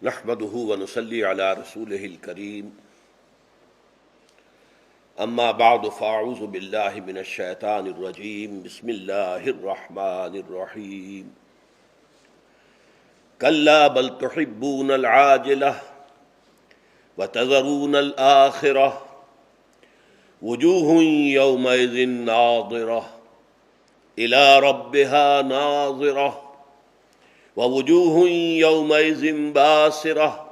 نحمده ونصلي على رسوله الكريم اما بعد فاعوذ بالله من الشيطان الرجيم بسم الله الرحمن الرحيم كلا بل تحبون العاجلة وتذرون الآخرة وجوه يومئذ ناظرة إلى ربها ناظرة ووجوه يومئذ باسرة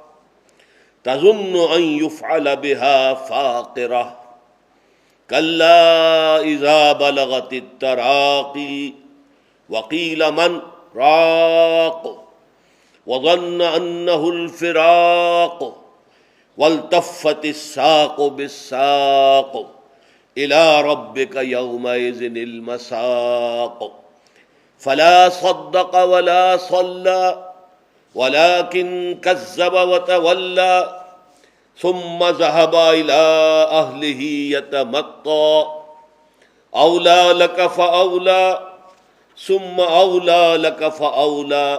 تظن أن يفعل بها فاقرة كلا إذا بلغت التراقي وقيل من راق وظن أنه الفراق والتفت الساق بالساق إلى ربك يومئذ المساق فلا صدق ولا صلى ولكن كذب وتولى ثم ذهب إلى أهله يتمطى أولى لك فأولى ثم أولى لك فأولى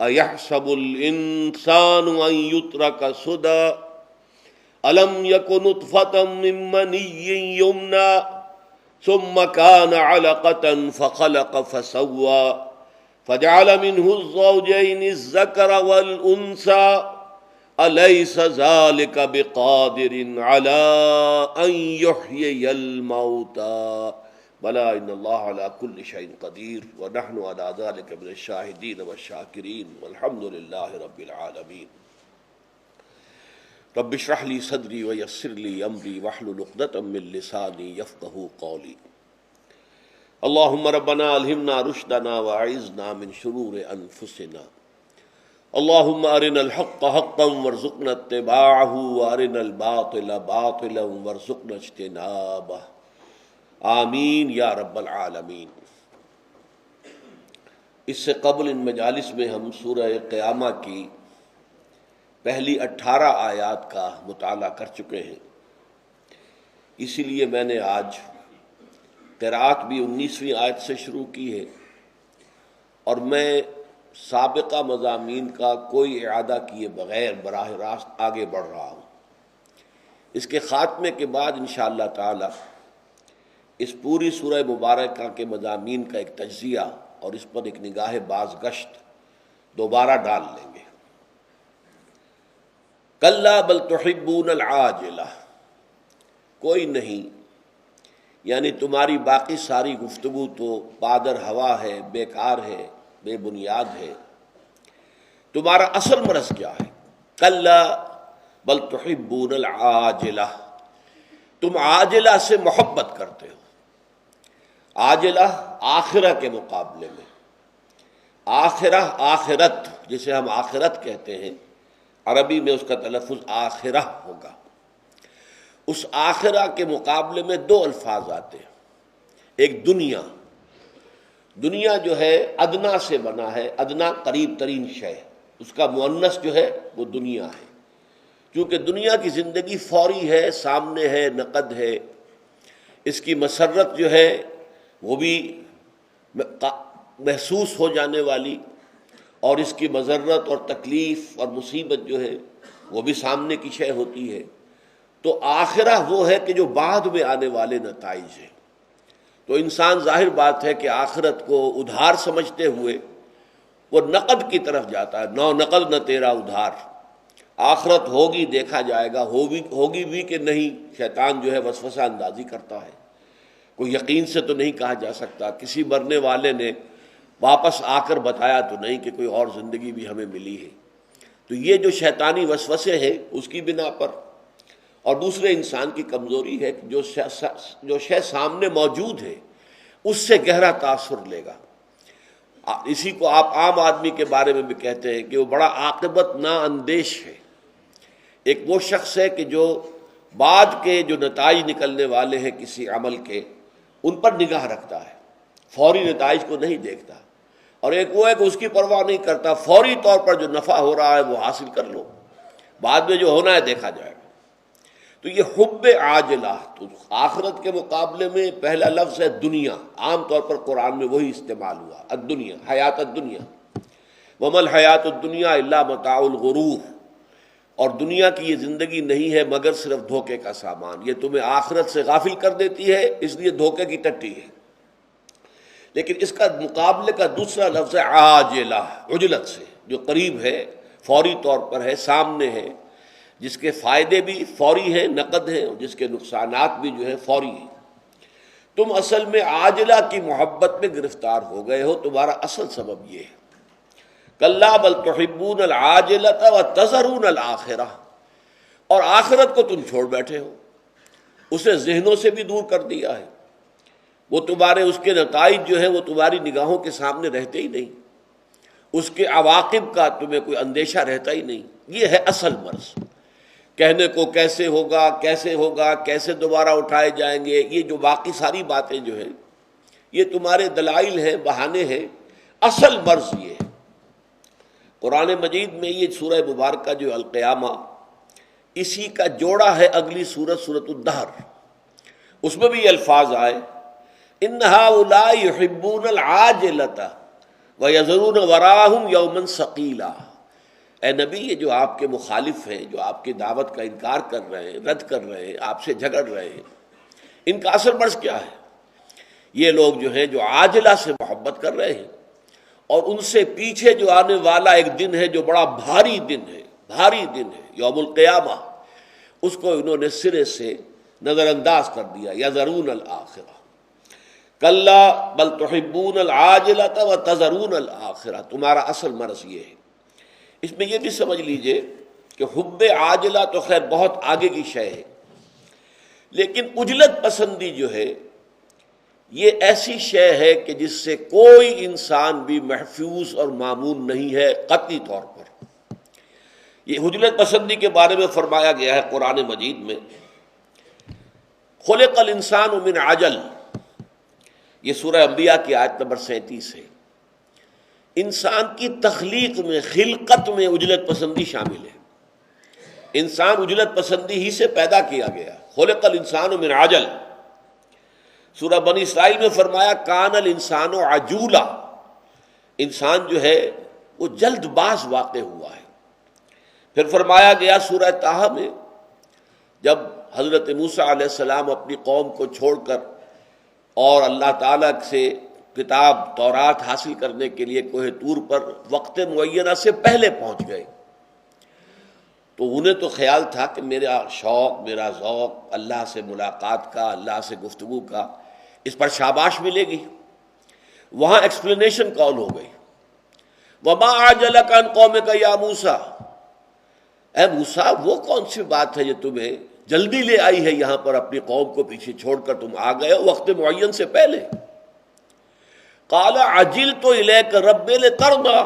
أيحسب الإنسان أن يترك سدى ألم يكن نطفة من مني يمنى ثم كان علقة فخلق فسوى فجعل منه الزوجين الذكر والأنثى أليس ذلك بقادر على أن يحيي الموتى بلى إن الله على كل شيء قدير ونحن على ذلك من الشاهدين والشاكرين والحمد لله رب العالمين رب اشرح لي صدري ويسر لي أمري واحلل عقدة من لساني يفقهوا قولي اللهم ربنا ألهمنا رشدنا وأعذنا من شرور أنفسنا اللهم أرنا الحق حقا وارزقنا اتباعه وأرنا الباطل باطلا وارزقنا اجتنابه آمین یا رب العالمین۔ اس سے قبل ان مجالس میں ہم سورہ قیامہ کی پہلی 18 آیات کا مطالعہ کر چکے ہیں، اسی لیے میں نے آج قرأت بھی 19ویں آیت سے شروع کی ہے اور میں سابقہ مضامین کا کوئی اعادہ کیے بغیر براہ راست آگے بڑھ رہا ہوں۔ اس کے خاتمے کے بعد انشاءاللہ تعالی اس پوری سورہ مبارکہ کے مضامین کا ایک تجزیہ اور اس پر ایک نگاہ بازگشت دوبارہ ڈال لیں گے۔ کلا بل تحبون العاجلہ، کوئی نہیں، یعنی تمہاری باقی ساری گفتگو تو پادر ہوا ہے، بیکار ہے، بے بنیاد ہے۔ تمہارا اصل مرض کیا ہے؟ کلا بل تحبون العاجلہ، تم عاجلہ سے محبت کرتے ہو۔ عاجلہ آخرہ کے مقابلے میں، آخرہ آخرت جسے ہم آخرت کہتے ہیں، عربی میں اس کا تلفظ آخرہ ہوگا۔ اس آخرہ کے مقابلے میں دو الفاظ آتے ہیں، ایک دنیا، دنیا جو ہے ادنا سے بنا ہے، ادنا قریب ترین شے، اس کا مؤنث جو ہے وہ دنیا ہے، کیونکہ دنیا کی زندگی فوری ہے، سامنے ہے، نقد ہے، اس کی مسرت جو ہے وہ بھی محسوس ہو جانے والی، اور اس کی مضرت اور تکلیف اور مصیبت جو ہے وہ بھی سامنے کی شے ہوتی ہے۔ تو آخرہ وہ ہے کہ جو بعد میں آنے والے نتائج ہیں۔ تو انسان ظاہر بات ہے کہ آخرت کو ادھار سمجھتے ہوئے وہ نقد کی طرف جاتا ہے، نو نقد نہ تیرا ادھار، آخرت ہوگی دیکھا جائے گا، ہوگی بھی کہ نہیں، شیطان جو ہے وسوسہ اندازی کرتا ہے، کوئی یقین سے تو نہیں کہا جا سکتا۔ کسی مرنے والے نے واپس آ کر بتایا تو نہیں کہ کوئی اور زندگی بھی ہمیں ملی ہے۔ تو یہ جو شیطانی وسوسے ہیں اس کی بنا پر، اور دوسرے انسان کی کمزوری ہے کہ جو شے سامنے موجود ہے اس سے گہرا تاثر لے گا۔ اسی کو آپ عام آدمی کے بارے میں بھی کہتے ہیں کہ وہ بڑا عاقبت نا اندیش ہے۔ ایک وہ شخص ہے کہ جو بعد کے جو نتائج نکلنے والے ہیں کسی عمل کے، ان پر نگاہ رکھتا ہے، فوری نتائج کو نہیں دیکھتا، اور ایک وہ ہے کہ اس کی پرواہ نہیں کرتا، فوری طور پر جو نفع ہو رہا ہے وہ حاصل کر لو، بعد میں جو ہونا ہے دیکھا جائے گا۔ تو یہ حب عاجلہ، تو آخرت کے مقابلے میں پہلا لفظ ہے دنیا، عام طور پر قرآن میں وہی استعمال ہوا، الدنیا، حیات الدنیا۔ وَمَا الْحَيَاةُ الدُّنْيَا إِلَّا مَتَاعُ الْغُرُورِ، اور دنیا کی یہ زندگی نہیں ہے مگر صرف دھوکے کا سامان، یہ تمہیں آخرت سے غافل کر دیتی ہے، اس لیے دھوکے کی ٹٹی ہے۔ لیکن اس کا مقابلے کا دوسرا لفظ ہے عاجلہ، عجلت سے، جو قریب ہے، فوری طور پر ہے، سامنے ہے، جس کے فائدے بھی فوری ہیں، نقد ہیں، اور جس کے نقصانات بھی جو ہے فوری ہیں۔ تم اصل میں عاجلہ کی محبت میں گرفتار ہو گئے ہو، تمہارا اصل سبب یہ ہے۔ کلا بل تحبون العاجلۃ وتذرون الآخرہ، اور آخرت کو تم چھوڑ بیٹھے ہو، اسے ذہنوں سے بھی دور کر دیا ہے، وہ تمہارے اس کے نتائج جو ہے وہ تمہاری نگاہوں کے سامنے رہتے ہی نہیں، اس کے عواقب کا تمہیں کوئی اندیشہ رہتا ہی نہیں۔ یہ ہے اصل مرض، کہنے کو کیسے ہوگا، کیسے ہوگا، کیسے دوبارہ اٹھائے جائیں گے، یہ جو باقی ساری باتیں جو ہیں یہ تمہارے دلائل ہیں، بہانے ہیں، اصل مرض یہ ہے۔ قرآن مجید میں یہ سورہ مبارکہ جو القیامہ، اسی کا جوڑا ہے اگلی سورت، سورۃ الدہر، اس میں بھی یہ الفاظ آئے ان ہؤلاء یحبون العاجلۃ ویذرون وراءہم یوما ثقیلا۔ اے نبی، یہ جو آپ کے مخالف ہیں، جو آپ کی دعوت کا انکار کر رہے ہیں، رد کر رہے ہیں، آپ سے جھگڑ رہے ہیں، ان کا اصل مرض کیا ہے؟ یہ لوگ جو ہیں جو عاجلہ سے محبت کر رہے ہیں، اور ان سے پیچھے جو آنے والا ایک دن ہے جو بڑا بھاری دن ہے، بھاری دن ہے، یوم القیامہ، اس کو انہوں نے سرے سے نظر انداز کر دیا۔ یذرون الآخرہ، کلا بل تحبون العاجلۃ وتذرون الآخرہ، تمہارا اصل مرض یہ ہے۔ اس میں یہ بھی سمجھ لیجئے کہ حب عاجلہ تو خیر بہت آگے کی شے ہے، لیکن عجلت پسندی جو ہے یہ ایسی شے ہے کہ جس سے کوئی انسان بھی محفوظ اور مامون نہیں ہے قطعی طور پر۔ یہ عجلت پسندی کے بارے میں فرمایا گیا ہے قرآن مجید میں، خلق الانسان من عجل، یہ سورہ انبیاء کی آیت نمبر 37 ہے۔ انسان کی تخلیق میں، خلقت میں عجلت پسندی شامل ہے، انسان عجلت پسندی ہی سے پیدا کیا گیا۔ خلق الانسان من عجل، سورہ بنی اسرائیل میں فرمایا کان الانسان عجولا، انسان جو ہے وہ جلد باز واقع ہوا ہے۔ پھر فرمایا گیا سورہ طٰہٰ میں، جب حضرت موسیٰ علیہ السلام اپنی قوم کو چھوڑ کر اور اللہ تعالیٰ سے کتاب تورات حاصل کرنے کے لیے کوہ طور پر وقت معینہ سے پہلے پہنچ گئے، تو انہیں تو خیال تھا کہ میرا شوق، میرا ذوق اللہ سے ملاقات کا، اللہ سے گفتگو کا، اس پر شاباش ملے گی۔ وہاں ایکسپلینیشن کال ہو گئی، وَمَا أَعْجَلَكَ عَنْ قَوْمِكَ يَا مُوسَىٰ، اے موسیٰ وہ کون سی بات ہے جو تمہیں جلدی لے آئی ہے یہاں پر، اپنی قوم کو پیچھے چھوڑ کر تم آ گئے ہو وقت معین سے پہلے۔ قَالَ عَجِلْتُ إِلَيْكَ رَبِّ لِتَرْضَىٰ،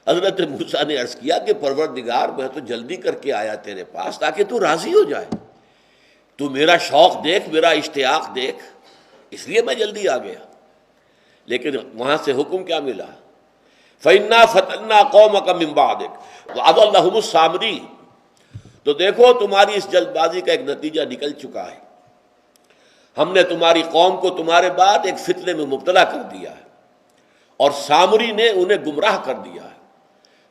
حضرت موسیٰ نے عرض کیا کہ پروردگار میں تو جلدی کر کے آیا تیرے پاس تاکہ تو راضی ہو جائے، تو میرا شوق دیکھ، میرا اشتیاق دیکھ، اس لیے میں جلدی آ گیا۔ لیکن وہاں سے حکم کیا ملا؟ فَإِنَّا فَتَنَّا قَوْمَكَ مِن بَعْدِكَ وَأَضَلَّهُمُ السَّامِرِينَ، تو دیکھو تمہاری اس جلد بازی کا ایک نتیجہ نکل چکا ہے، ہم نے تمہاری قوم کو تمہارے بعد ایک فتنے میں مبتلا کر دیا ہے، اور سامری نے انہیں گمراہ کر دیا ہے۔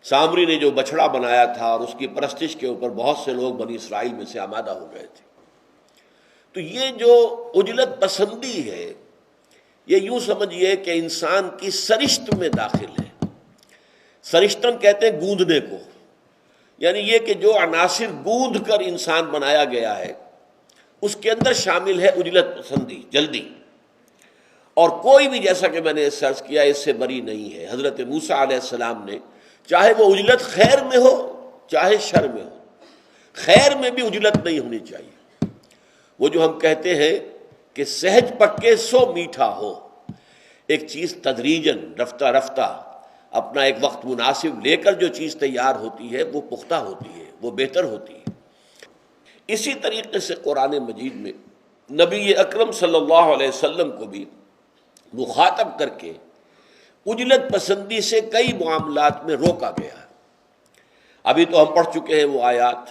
سامری نے جو بچھڑا بنایا تھا اور اس کی پرستش کے اوپر بہت سے لوگ بنی اسرائیل میں سے آمادہ ہو گئے تھے۔ تو یہ جو عجلت پسندی ہے، یہ یوں سمجھیے کہ انسان کی سرشت میں داخل ہے۔ سرشتن کہتے ہیں گوندنے کو، یعنی یہ کہ جو عناصر گوندھ کر انسان بنایا گیا ہے اس کے اندر شامل ہے عجلت پسندی، جلدی، اور کوئی بھی جیسا کہ میں نے سرچ کیا اس سے بری نہیں ہے۔ حضرت موسیٰ علیہ السلام نے، چاہے وہ عجلت خیر میں ہو چاہے شر میں ہو، خیر میں بھی عجلت نہیں ہونی چاہیے۔ وہ جو ہم کہتے ہیں کہ سہج پکے سو میٹھا ہو، ایک چیز تدریجاً، رفتہ رفتہ، اپنا ایک وقت مناسب لے کر جو چیز تیار ہوتی ہے وہ پختہ ہوتی ہے، وہ بہتر ہوتی ہے۔ اسی طریقے سے قرآن مجید میں نبی اکرم صلی اللہ علیہ وسلم کو بھی مخاطب کر کے عجلت پسندی سے کئی معاملات میں روکا گیا ہے۔ ابھی تو ہم پڑھ چکے ہیں وہ آیات،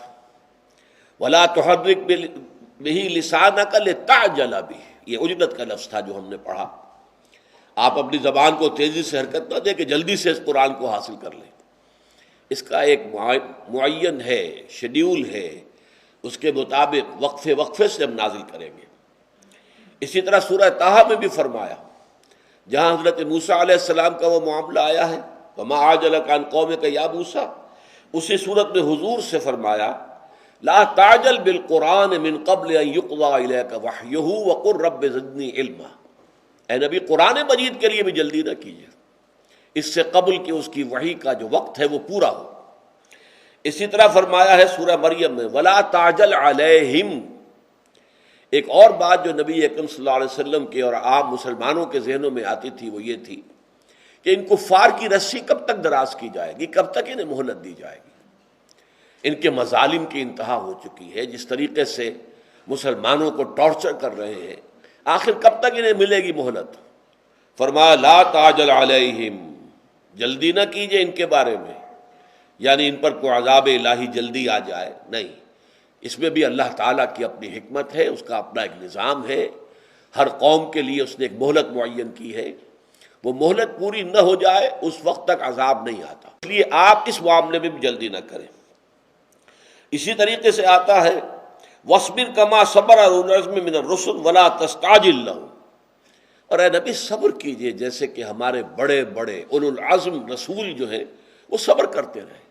وَلَا تُحَرِّكْ بِهِ لِسَانَكَ لِتَعْجَلَ بِهِ، یہ عجلت کا لفظ تھا جو ہم نے پڑھا۔ آپ اپنی زبان کو تیزی سے حرکت نہ دیں کہ جلدی سے اس قرآن کو حاصل کر لیں. اس کا ایک معین ہے، شیڈیول ہے، اس کے مطابق وقفے وقفے سے ہم نازل کریں گے. اسی طرح سورہ طٰہٰ میں بھی فرمایا، جہاں حضرت موسیٰ علیہ السلام کا وہ معاملہ آیا ہے وَمَا أَعْجَلَكَ عَنْ قَوْمِكَ يَا موسیٰ، اسی صورت میں حضور سے فرمایا لا تعجل بالقرآن من قبل ان يقضى إليك وحيه وقل رب زدني علما. اے نبی قرآن مجید کے لیے بھی جلدی نہ کیجیے، اس سے قبل کہ اس کی وحی کا جو وقت ہے وہ پورا ہو. اسی طرح فرمایا ہے سورہ مریم میں ولا تعجل علیہم. ایک اور بات جو نبی اکرم صلی اللہ علیہ وسلم کے اور عام مسلمانوں کے ذہنوں میں آتی تھی وہ یہ تھی کہ ان کفار کی رسی کب تک دراز کی جائے گی، کب تک انہیں مہلت دی جائے گی. ان کے مظالم کی انتہا ہو چکی ہے، جس طریقے سے مسلمانوں کو ٹارچر کر رہے ہیں، آخر کب تک انہیں ملے گی مہلت؟ فرمایا لا تعجل علیہم، جلدی نہ کیجئے ان کے بارے میں، یعنی ان پر کوئی عذاب الہی جلدی آ جائے نہیں. اس میں بھی اللہ تعالیٰ کی اپنی حکمت ہے، اس کا اپنا ایک نظام ہے. ہر قوم کے لیے اس نے ایک مہلت معین کی ہے، وہ مہلت پوری نہ ہو جائے اس وقت تک عذاب نہیں آتا. اس لیے آپ اس معاملے میں بھی جلدی نہ کریں. اسی طریقے سے آتا ہے وَاصْبِرْ كَمَا صَبَرَ أُولُو الْعَزْمِ مِنَ الرُّسُلِ وَلَا تَسْتَعْجِلْ لَهُمْ. اور اے نبی صبر کیجئے جیسے کہ ہمارے بڑے بڑے اولو العزم رسول جو ہیں وہ صبر کرتے رہے.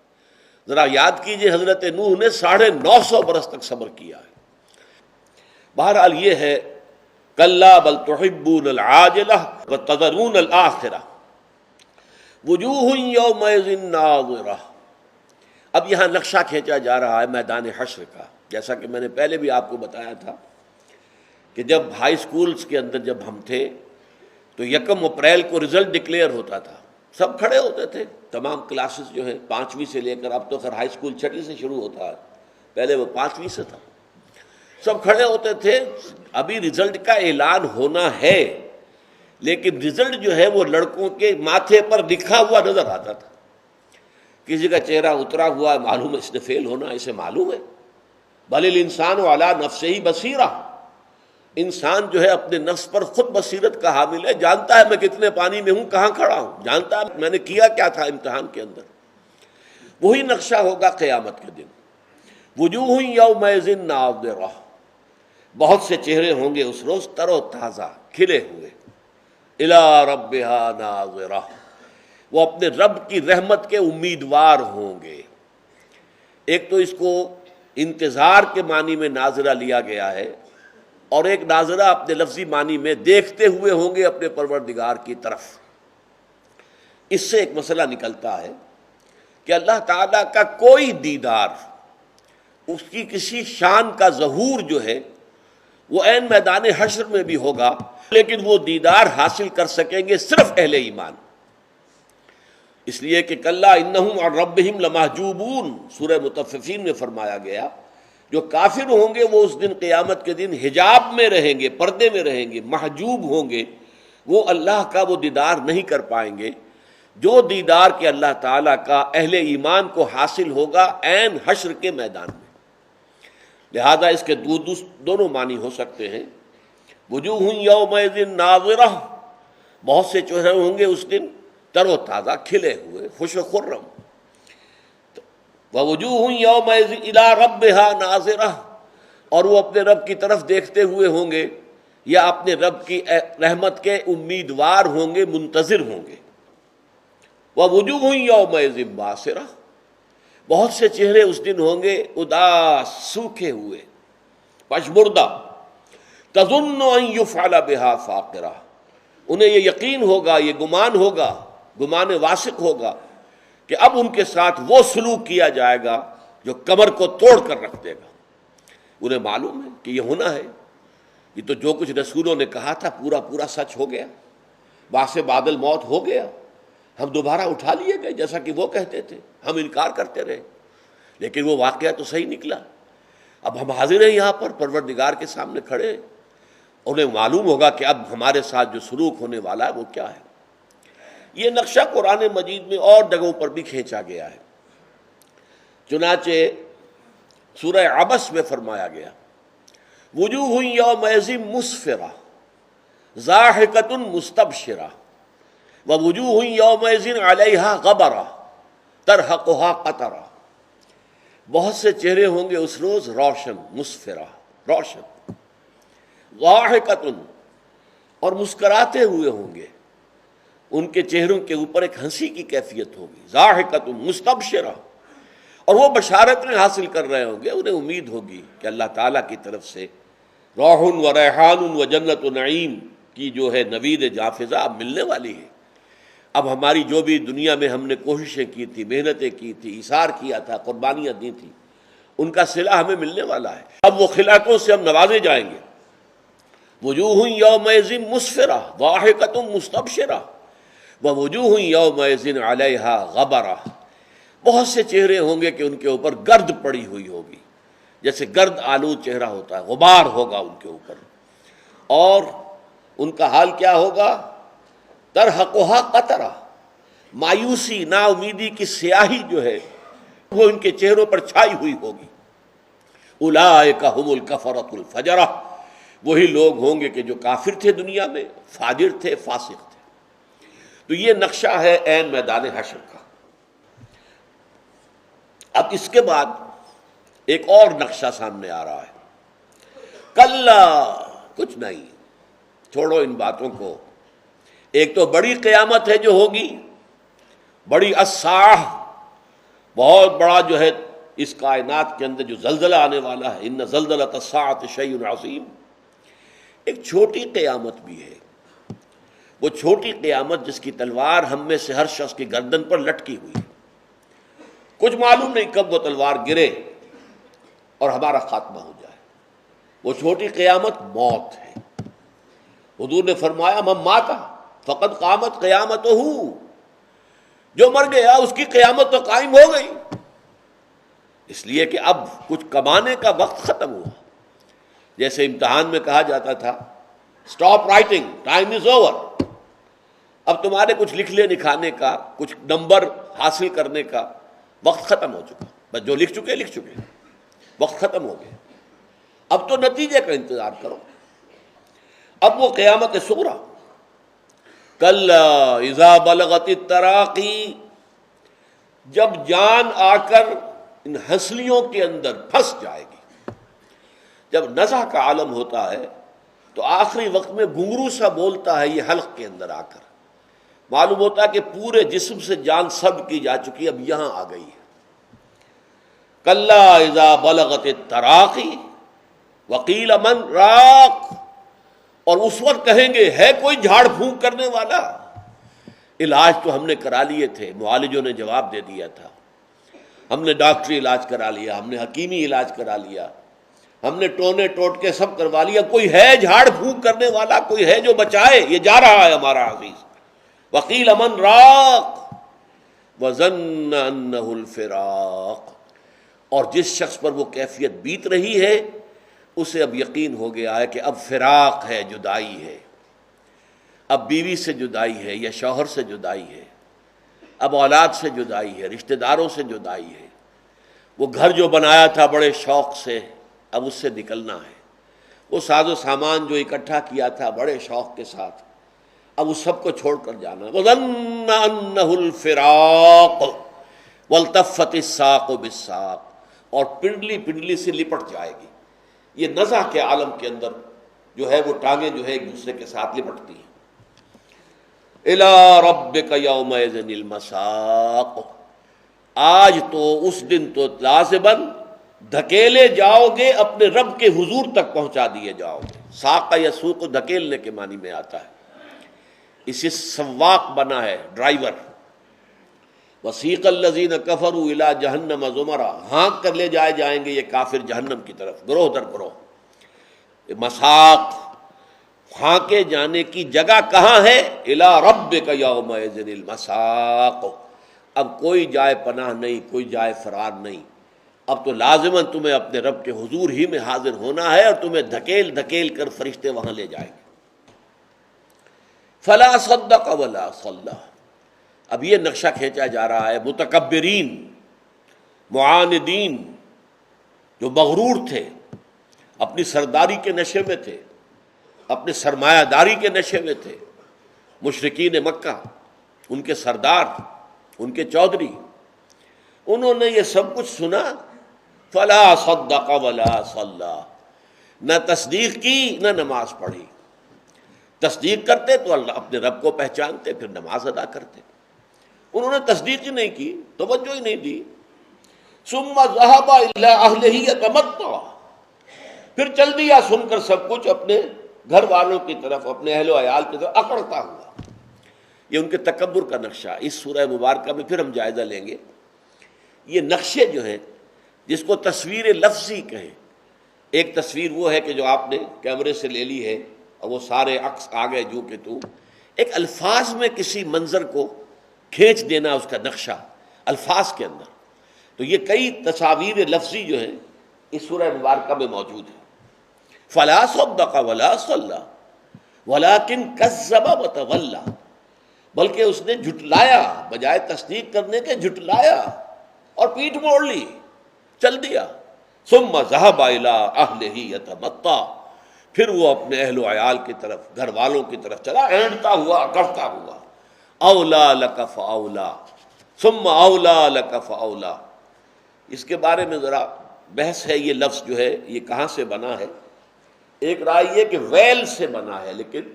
ذرا یاد کیجئے حضرت نوح نے 950 برس تک صبر کیا ہے. بہرحال یہ ہے کَلَّا بَلْ تُحِبُّونَ الْعَاجِلَةَ وَتَذَرُونَ الْآخِرَةَ وُجُوهٌ يَوْمَئِذٍ نَاظِرَةٌ. اب یہاں نقشہ کھینچا جا رہا ہے میدان حشر کا. جیسا کہ میں نے پہلے بھی آپ کو بتایا تھا کہ جب ہائی سکولز کے اندر جب ہم تھے تو 1 اپریل کو رزلٹ ڈکلیئر ہوتا تھا، سب کھڑے ہوتے تھے، تمام کلاسز جو ہیں 5ویں سے لے کر، اب تو خیر ہائی سکول 6ٹھی سے شروع ہوتا ہے، پہلے وہ 5ویں سے تھا. سب کھڑے ہوتے تھے. ابھی رزلٹ کا اعلان ہونا ہے لیکن رزلٹ جو ہے وہ لڑکوں کے ماتھے پر لکھا ہوا نظر آتا تھا. کسی کا چہرہ اترا ہوا ہے، معلوم ہے اس نے فیل ہونا، اسے معلوم ہے. بل الانسان علی نفسہ بصیرہ، انسان جو ہے اپنے نفس پر خود بصیرت کا حامل ہے، جانتا ہے میں کتنے پانی میں ہوں، کہاں کھڑا ہوں، جانتا ہے میں نے کیا کیا تھا امتحان کے اندر. وہی نقشہ ہوگا قیامت کے دن. وجوہ یومئذ ناظرہ، بہت سے چہرے ہوں گے اس روز تر و تازہ کھلے ہوئے. الی ربہا ناظرہ، وہ اپنے رب کی رحمت کے امیدوار ہوں گے. ایک تو اس کو انتظار کے معنی میں ناظرہ لیا گیا ہے، اور ایک ناظرہ اپنے لفظی معنی میں دیکھتے ہوئے ہوں گے اپنے پروردگار کی طرف. اس سے ایک مسئلہ نکلتا ہے کہ اللہ تعالیٰ کا کوئی دیدار، اس کی کسی شان کا ظہور جو ہے وہ عین میدان حشر میں بھی ہوگا، لیکن وہ دیدار حاصل کر سکیں گے صرف اہل ایمان. اس لیے کہ کلا انہم عن ربہم لمحجوبون، سورہ مطففین میں فرمایا گیا جو کافر ہوں گے وہ اس دن قیامت کے دن حجاب میں رہیں گے، پردے میں رہیں گے، محجوب ہوں گے، وہ اللہ کا وہ دیدار نہیں کر پائیں گے جو دیدار کے اللہ تعالیٰ کا اہل ایمان کو حاصل ہوگا عین حشر کے میدان میں. لہذا اس کے دونوں معنی ہو سکتے ہیں. وجوہ یومئذ ناظرہ، بہت سے چہرے ہوں گے اس دن تر و تازہ کھلے ہوئے، خوش و خرم. ووجوہ یومئذ الی ربہا ناظرہ، اور وہ اپنے رب کی طرف دیکھتے ہوئے ہوں گے یا اپنے رب کی رحمت کے امیدوار ہوں گے، منتظر ہوں گے. ووجوہ یومئذ باسرہ، بہت سے چہرے اس دن ہوں گے اداس، سوکھے ہوئے، پشمردہ. تظن ان یفعل بہا فاقرہ، انہیں یہ یقین ہوگا، یہ گمان ہوگا، گمان واثق ہوگا کہ اب ان کے ساتھ وہ سلوک کیا جائے گا جو کمر کو توڑ کر رکھ دے گا. انہیں معلوم ہے کہ یہ ہونا ہے، یہ تو جو کچھ رسولوں نے کہا تھا پورا پورا سچ ہو گیا، باعث بعد الموت ہو گیا، ہم دوبارہ اٹھا لیے گئے جیسا کہ وہ کہتے تھے، ہم انکار کرتے رہے، لیکن وہ واقعہ تو صحیح نکلا. اب ہم حاضر ہیں یہاں پر پروردگار کے سامنے کھڑے ہیں. انہیں معلوم ہوگا کہ اب ہمارے ساتھ جو سلوک ہونے والا ہے وہ کیا ہے. یہ نقشہ قرآن مجید میں اور جگہوں پر بھی کھینچا گیا ہے. چنانچہ سورہ عبس میں فرمایا گیا وجوہ یومئذ مسفرہ ضاحکۃ مستبشرہ. ووجوہ یومئذ علیہا غبرہ ترہقہا قطرہ، بہت سے چہرے ہوں گے اس روز روشن، مسفرہ، روشن، ضاحکۃ، اور مسکراتے ہوئے ہوں گے، ان کے چہروں کے اوپر ایک ہنسی کی کیفیت ہوگی، ضاحکۃ مستبشرہ، اور وہ بشارتیں حاصل کر رہے ہوں گے، انہیں امید ہوگی کہ اللہ تعالیٰ کی طرف سے روح و ریحان و جنت و نعیم کی جو ہے نوید جافزہ اب ملنے والی ہے۔ اب ہماری جو بھی دنیا میں ہم نے کوششیں کی تھی، محنتیں کی تھی، ایثار کیا تھا، قربانیاں دی تھی، ان کا صلہ ہمیں ملنے والا ہے۔ اب وہ خلعتوں سے ہم نوازے جائیں گے۔ وجوہ یومئذ مسفرہ ضاحکۃ مستبشرہ ووجوہ یومئذ علیہا غبرہ، بہت سے چہرے ہوں گے کہ ان کے اوپر گرد پڑی ہوئی ہوگی، جیسے گرد آلود چہرہ ہوتا ہے، غبار ہوگا ان کے اوپر، اور ان کا حال کیا ہوگا؟ ترہقہا قطرہ، مایوسی، نا امیدی کی سیاہی جو ہے وہ ان کے چہروں پر چھائی ہوئی ہوگی۔ اولئک ھم الکفرۃ الفجرہ، وہی لوگ ہوں گے کہ جو کافر تھے دنیا میں، فاجر تھے، فاسق تھے۔ تو یہ نقشہ ہے عین میدان حشر کا۔ اب اس کے بعد ایک اور نقشہ سامنے آ رہا ہے۔ کلا، کچھ نہیں، چھوڑو ان باتوں کو۔ ایک تو بڑی قیامت ہے جو ہوگی، بڑی الساعہ، بہت بڑا جو ہے اس کائنات کے اندر جو زلزلہ آنے والا ہے، ان زلزلۃ الساعۃ شیء عظیم۔ ایک چھوٹی قیامت بھی ہے، وہ چھوٹی قیامت جس کی تلوار ہم میں سے ہر شخص کی گردن پر لٹکی ہوئی ہے، کچھ معلوم نہیں کب وہ تلوار گرے اور ہمارا خاتمہ ہو جائے۔ وہ چھوٹی قیامت موت ہے۔ حضور نے فرمایا من مات فقد قامت قیامتہ، جو مر گیا اس کی قیامت تو قائم ہو گئی، اس لیے کہ اب کچھ کمانے کا وقت ختم ہوا۔ جیسے امتحان میں کہا جاتا تھا stop writing, time is over, اب تمہارے کچھ لکھنے لکھانے کا، کچھ نمبر حاصل کرنے کا وقت ختم ہو چکا، بس جو لکھ چکے، وقت ختم ہو گیا، اب تو نتیجے کا انتظار کرو۔ اب وہ قیامت صغریٰ، کلا اذا بلغت التراقی، جب جان آ کر ان ہنسلیوں کے اندر پھنس جائے گی۔ جب نزع کا عالم ہوتا ہے تو آخری وقت میں گھنگرو سا بولتا ہے یہ حلق کے اندر آ کر، معلوم ہوتا ہے کہ پورے جسم سے جان سلب کی جا چکی، اب یہاں آ گئی ہے۔ کلا اذا بلغت التراقی وقیل من راق، اور اس وقت کہیں گے ہے کوئی جھاڑ پھونک کرنے والا؟ علاج تو ہم نے کرا لیے تھے، معالجوں نے جواب دے دیا تھا، ہم نے ڈاکٹری علاج کرا لیا، ہم نے حکیمی علاج کرا لیا، ہم نے ٹونے ٹوٹکے سب کروا لیا، کوئی ہے جھاڑ پھونک کرنے والا؟ کوئی ہے جو بچائے؟ یہ جا رہا ہے ہمارا عزیز۔ وقیل من راق وظن انہ الفراق، اور جس شخص پر وہ کیفیت بیت رہی ہے اسے اب یقین ہو گیا ہے کہ اب فراق ہے، جدائی ہے، اب بیوی سے جدائی ہے یا شوہر سے جدائی ہے، اب اولاد سے جدائی ہے، رشتہ داروں سے جدائی ہے، وہ گھر جو بنایا تھا بڑے شوق سے اب اس سے نکلنا ہے، وہ ساز و سامان جو اکٹھا کیا تھا بڑے شوق کے ساتھ اب اس سب کو چھوڑ کر جانا ہے۔ وَظَنَّ أَنَّهُ الْفِرَاقُ وَالْتَفَّتِ السَّاقُ بِالسَّاقِ، اور پنڈلی پنڈلی سے لپٹ جائے گی۔ یہ نزع کے عالم کے اندر جو ہے وہ ٹانگیں جو ہے ایک دوسرے کے ساتھ لپٹتی ہیں۔ إِلَىٰ رَبِّكَ يَوْمَئِذٍ الْمَسَاقُ، آج تو اس دن تو لازماً دھکیلے جاؤ گے، اپنے رب کے حضور تک پہنچا دیے جاؤ گے۔ ساق یسوق دھکیلنے کے معنی میں آتا ہے، اسی سواق بنا ہے، ڈرائیور۔ وسیق الذین کفروا الی جہنم زمرا، ہانک کر لے جائے جائیں گے یہ کافر جہنم کی طرف، گروہ در گروہ۔ مساق، ہانکے جانے کی جگہ کہاں ہے؟ الی ربک یومئذ المساق، اب کوئی جائے پناہ نہیں، کوئی جائے فرار نہیں، اب تو لازماً تمہیں اپنے رب کے حضور ہی میں حاضر ہونا ہے، اور تمہیں دھکیل دھکیل کر فرشتے وہاں لے جائیں گے۔ فلا صدق ولا صلی، اب یہ نقشہ کھینچا جا رہا ہے متکبرین، معاندین، جو مغرور تھے، اپنی سرداری کے نشے میں تھے، اپنے سرمایہ داری کے نشے میں تھے، مشرکین مکہ، ان کے سردار، ان کے چودھری، انہوں نے یہ سب کچھ سنا، فلا صدق ولا صلی، نہ تصدیق کی نہ نماز پڑھی۔ تصدیق کرتے تو اللہ اپنے رب کو پہچانتے، پھر نماز ادا کرتے، انہوں نے تصدیق ہی نہیں کی، توجہ ہی نہیں دی۔ ثم ذهب الى اهله يتمطع، پھر چل دیا سن کر سب کچھ اپنے گھر والوں کی طرف، اپنے اہل و عیال کی طرف اکڑتا ہوا۔ یہ ان کے تکبر کا نقشہ اس سورہ مبارکہ میں پھر ہم جائزہ لیں گے۔ یہ نقشے جو ہیں، جس کو تصویر لفظی کہیں، ایک تصویر وہ ہے کہ جو آپ نے کیمرے سے لے لی ہے اور وہ سارے عکس آ گئے جو کہ تو، ایک الفاظ میں کسی منظر کو کھینچ دینا، اس کا نقشہ الفاظ کے اندر۔ تو یہ کئی تصاویر لفظی جو ہیں اس سورہ مبارکہ میں موجود ہیں۔ فلا صدق ولا صلی ولکن کذب وتولی، بلکہ اس نے جھٹلایا، بجائے تصدیق کرنے کے جھٹلایا اور پیٹھ موڑ لی، چل دیا۔ ثم ذهب الى اهله يتمطع، پھر وہ اپنے اہل و عیال کی طرف، گھر والوں کی طرف چلا، اینڈتا ہوا، اکڑتا ہوا۔ اولا لک فاولا ثم اولا لک فاولا، اس کے بارے میں ذرا بحث ہے۔ یہ لفظ جو ہے یہ کہاں سے بنا ہے؟ ایک رائے یہ کہ ویل سے بنا ہے، لیکن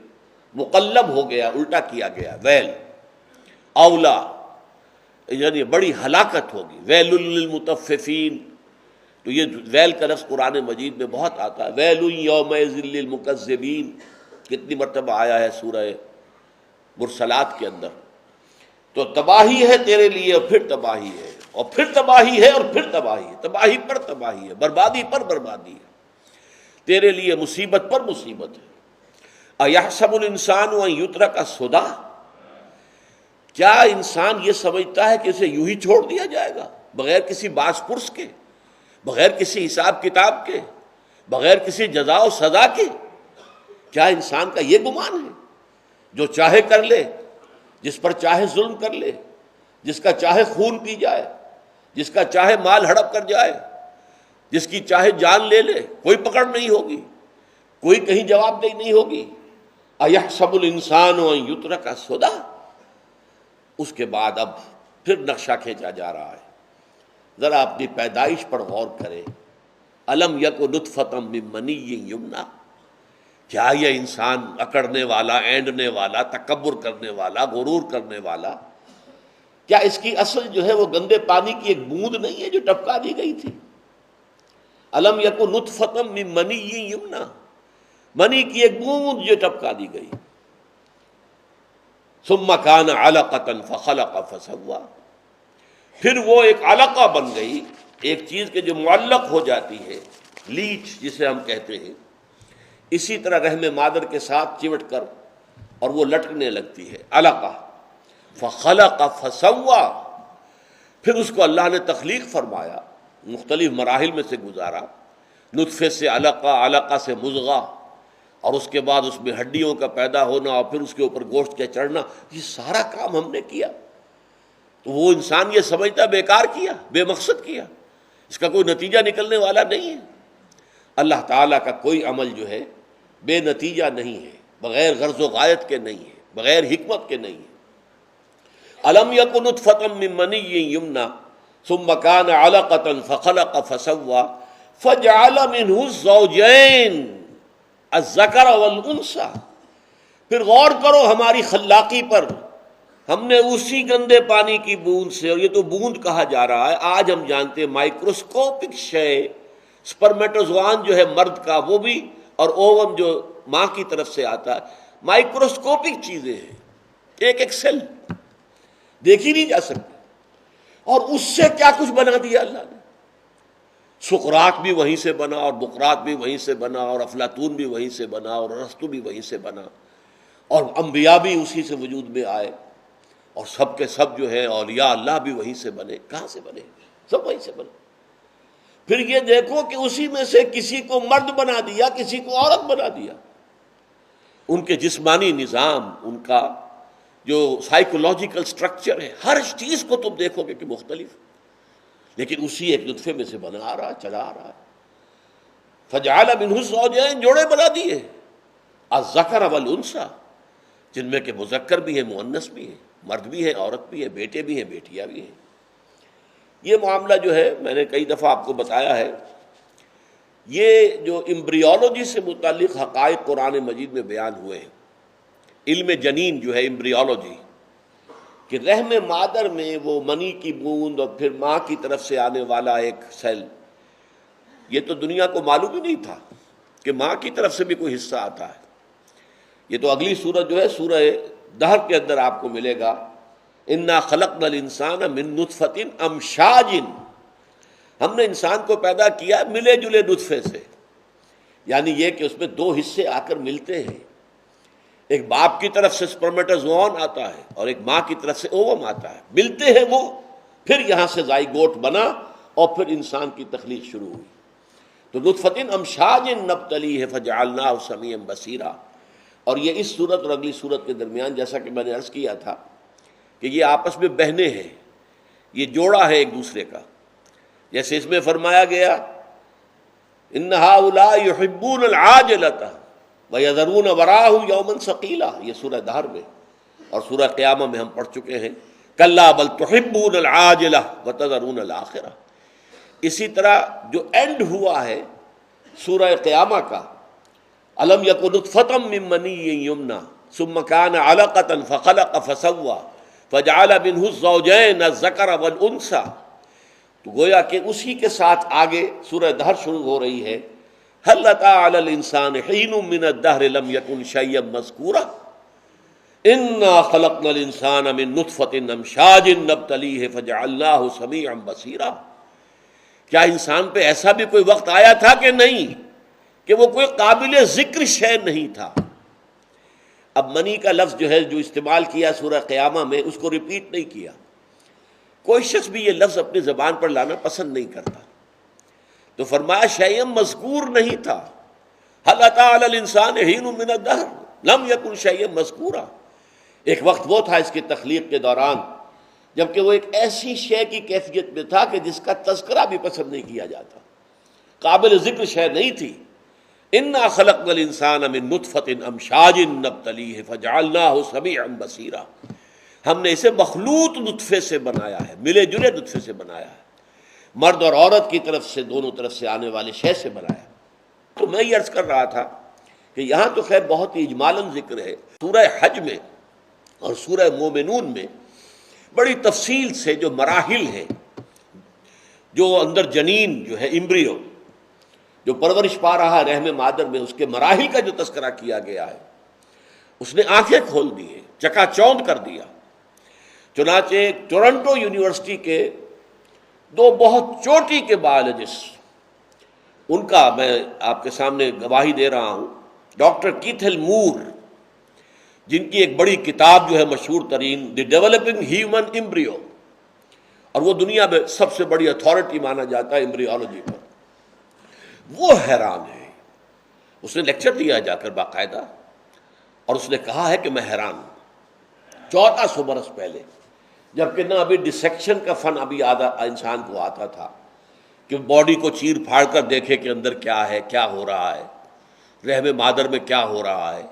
مقلب ہو گیا، الٹا کیا گیا۔ ویل، اولا یعنی بڑی ہلاکت ہوگی، ویل للمطففین۔ تو یہ ویل کا لفظ قرآن مجید میں بہت آتا ہے، ویل یومئذ للمکذبین، کتنی مرتبہ آیا ہے سورہ مرسلات کے اندر۔ تو تباہی ہے تیرے لیے، اور پھر تباہی ہے، اور پھر تباہی ہے، اور پھر تباہی ہے، تباہی پر تباہی ہے، بربادی پر بربادی ہے، تیرے لیے مصیبت پر مصیبت ہے۔ اَیَحْسَبُ الْإِنسَانُ أَن يُتْرَكَ سُدًى، کیا انسان یہ سمجھتا ہے کہ اسے یوں ہی چھوڑ دیا جائے گا، بغیر کسی باس پرس کے، بغیر کسی حساب کتاب کے، بغیر کسی جزا و سزا کے؟ کیا انسان کا یہ گمان ہے؟ جو چاہے کر لے، جس پر چاہے ظلم کر لے، جس کا چاہے خون پی جائے، جس کا چاہے مال ہڑپ کر جائے، جس کی چاہے جان لے لے، کوئی پکڑ نہیں ہوگی، کوئی کہیں جواب دہی نہیں ہوگی۔ اَیَحْسَبُ الْإِنسَانُ أَن يُتْرَكَ سُدًى، اس کے بعد اب پھر نقشہ کھینچا جا رہا ہے۔ ذرا اپنی پیدائش پر غور کرے۔ الم یک نطفۃ من منی یمنیٰ، کیا یہ انسان اکڑنے والا، اینڈنے والا، تکبر کرنے والا، غرور کرنے والا، کیا اس کی اصل جو ہے وہ گندے پانی کی ایک بوند نہیں ہے جو ٹپکا دی گئی تھی؟ الم یک نطفۃ من منی یمنیٰ، منی کی ایک بوند جو ٹپکا دی گئی۔ ثم کان علقۃ فخلق فسویٰ، پھر وہ ایک علقہ بن گئی، ایک چیز کے جو معلق ہو جاتی ہے، لیچ جسے ہم کہتے ہیں، اسی طرح رحم مادر کے ساتھ چمٹ کر اور وہ لٹکنے لگتی ہے، علقہ۔ فخلق فسویٰ، پھر اس کو اللہ نے تخلیق فرمایا، مختلف مراحل میں سے گزارا، نطفے سے علقہ، علقہ سے مضغہ، اور اس کے بعد اس میں ہڈیوں کا پیدا ہونا، اور پھر اس کے اوپر گوشت کا چڑھنا، یہ سارا کام ہم نے کیا۔ تو وہ انسان یہ سمجھتا بیکار کیا، بے مقصد کیا، اس کا کوئی نتیجہ نکلنے والا نہیں ہے۔ اللہ تعالیٰ کا کوئی عمل جو ہے بے نتیجہ نہیں ہے، بغیر غرض و غایت کے نہیں ہے، بغیر حکمت کے نہیں ہے۔ الم یک نطفۃ من منی یمنیٰ ثم کان علقۃ فخلق فسویٰ فجعل منہ الزوجین الذکر والانثیٰ، پھر غور کرو ہماری خلاقی پر، ہم نے اسی گندے پانی کی بوند سے، اور یہ تو بوند کہا جا رہا ہے، آج ہم جانتے ہیں مائکروسکوپک شے، سپرمیٹوزوان جو ہے مرد کا وہ بھی، اور اوون جو ماں کی طرف سے آتا ہے، مائکروسکوپک چیزیں ہیں، ایک ایک سیل دیکھی نہیں جا سکتی، اور اس سے کیا کچھ بنا دیا اللہ نے۔ سقراط بھی وہیں سے بنا، اور بقراط بھی وہیں سے بنا، اور افلاطون بھی وہیں سے بنا، اور ارسطو بھی وہیں سے بنا، اور انبیاء بھی اسی سے وجود میں آئے، اور سب کے سب جو ہے اولیاء اللہ بھی وہیں سے بنے۔ کہاں سے بنے؟ سب وہیں سے بنے۔ پھر یہ دیکھو کہ اسی میں سے کسی کو مرد بنا دیا، کسی کو عورت بنا دیا۔ ان کے جسمانی نظام، ان کا جو سائیکولوجیکل سٹرکچر ہے، ہر چیز کو تم دیکھو گے کہ مختلف، لیکن اسی ایک نطفے میں سے بنا آ رہا، چلا آ رہا ہے۔ فجعل منہ الزوجین، جوڑے بنا دیے، الذکر والانثیٰ، جن میں کہ مذکر بھی ہے، مؤنث بھی ہے۔ مرد بھی ہیں، عورت بھی ہے، بیٹے بھی ہیں، بیٹیاں بھی ہیں۔ یہ معاملہ جو ہے میں نے کئی دفعہ آپ کو بتایا ہے، یہ جو امبریولوجی سے متعلق حقائق قرآن مجید میں بیان ہوئے ہیں، علم جنین جو ہے امبریولوجی، کہ رحم مادر میں وہ منی کی بوند اور پھر ماں کی طرف سے آنے والا ایک سیل، یہ تو دنیا کو معلوم ہی نہیں تھا کہ ماں کی طرف سے بھی کوئی حصہ آتا ہے۔ یہ تو اگلی سورت جو ہے سورہ دہر کے اندر آپ کو ملے گا، انا خلقنا الانسان من نطفۃ امشاج، ہم نے انسان کو پیدا کیا ملے جلے نطفے سے، یعنی یہ کہ اس میں دو حصے آ کر ملتے ہیں، ایک باپ کی طرف سے سپرمیٹازوئون آتا ہے اور ایک ماں کی طرف سے اووم آتا ہے، ملتے ہیں وہ، پھر یہاں سے زائگوٹ بنا اور پھر انسان کی تخلیق شروع ہوئی۔ تو نطفۃ امشاج نبتلیہ فجعلناہ سمیعا بصیرا، اور یہ اس صورت اور اگلی صورت کے درمیان جیسا کہ میں نے عرض کیا تھا کہ یہ آپس میں بہنے ہیں، یہ جوڑا ہے ایک دوسرے کا۔ جیسے اس میں فرمایا گیا ان ہؤلاء یحبون العاجلۃ ویذرون وراءهم یوما ثقیلا، یہ سورہ دہر میں، اور سورہ قیامہ میں ہم پڑھ چکے ہیں کلا بل تحبون العاجلہ وتذرون الآخرہ۔ اسی طرح جو اینڈ ہوا ہے سورہ قیامہ کا، الم یک نطفۃ من منی یمنی ثم کان علقۃ فخلق فسوی فجعل منہ الزوجین الذکر والانثی، تو گویا کہ اسی کے ساتھ آگے سورہ دہر شروع ہو رہی ہے، هل اتى على الانسان حين من الدهر لم يكن شيئا مذكورا انا خلقنا الانسان من نطفة امشاج نبتليه فجعلناه سميعا بصيرا۔ کیا انسان پہ ایسا بھی کوئی وقت آیا تھا کہ نہیں کہ وہ کوئی قابل ذکر شے نہیں تھا؟ اب منی کا لفظ جو ہے جو استعمال کیا سورہ قیامہ میں، اس کو ریپیٹ نہیں کیا، کوئی شخص بھی یہ لفظ اپنی زبان پر لانا پسند نہیں کرتا، تو فرمایا شیئا مذکور نہیں تھا، هل اتى على الانسان حين من الدهر لم يكن شیئا مذکورا۔ ایک وقت وہ تھا اس کی تخلیق کے دوران جبکہ وہ ایک ایسی شے کی کیفیت میں تھا کہ جس کا تذکرہ بھی پسند نہیں کیا جاتا، قابل ذکر شے نہیں تھی۔ انا خلقنا الانسان من نطفة امشاج نبتلیہ فجعلناہ سمیعا بصیرا، ہم نے اسے مخلوط نطفے سے بنایا ہے، ملے جلے نطفے سے بنایا ہے، مرد اور عورت کی طرف سے دونوں طرف سے آنے والے شے سے بنایا۔ تو میں یہ عرض کر رہا تھا کہ یہاں تو خیر بہت ہی اجمالاً ذکر ہے، سورہ حج میں اور سورہ مومنون میں بڑی تفصیل سے جو مراحل ہیں، جو اندر جنین جو ہے امبریو جو پرورش پا رہا ہے رحم مادر میں، اس کے مراحل کا جو تذکرہ کیا گیا ہے، اس نے آنکھیں کھول دی ہیں، چکا چوند کر دیا۔ چنانچہ ٹورنٹو یونیورسٹی کے دو بہت چوٹی کے بایولوجسٹ، ان کا میں آپ کے سامنے گواہی دے رہا ہوں، ڈاکٹر کیتھل مور، جن کی ایک بڑی کتاب جو ہے مشہور ترین دی ڈیولپنگ ہیومن امبریو، اور وہ دنیا میں سب سے بڑی اتھارٹی مانا جاتا ہے امبریولوجی پر، وہ حیران ہے۔ اس نے لیکچر دیا جا کر باقاعدہ، اور اس نے کہا ہے کہ میں حیران ہوں 1400 برس پہلے، جبکہ نہ ابھی ڈسیکشن کا فن ابھی انسان کو آتا تھا کہ باڈی کو چیر پھاڑ کر دیکھے کہ اندر کیا ہے، کیا ہو رہا ہے، رحم مادر میں کیا ہو رہا ہے،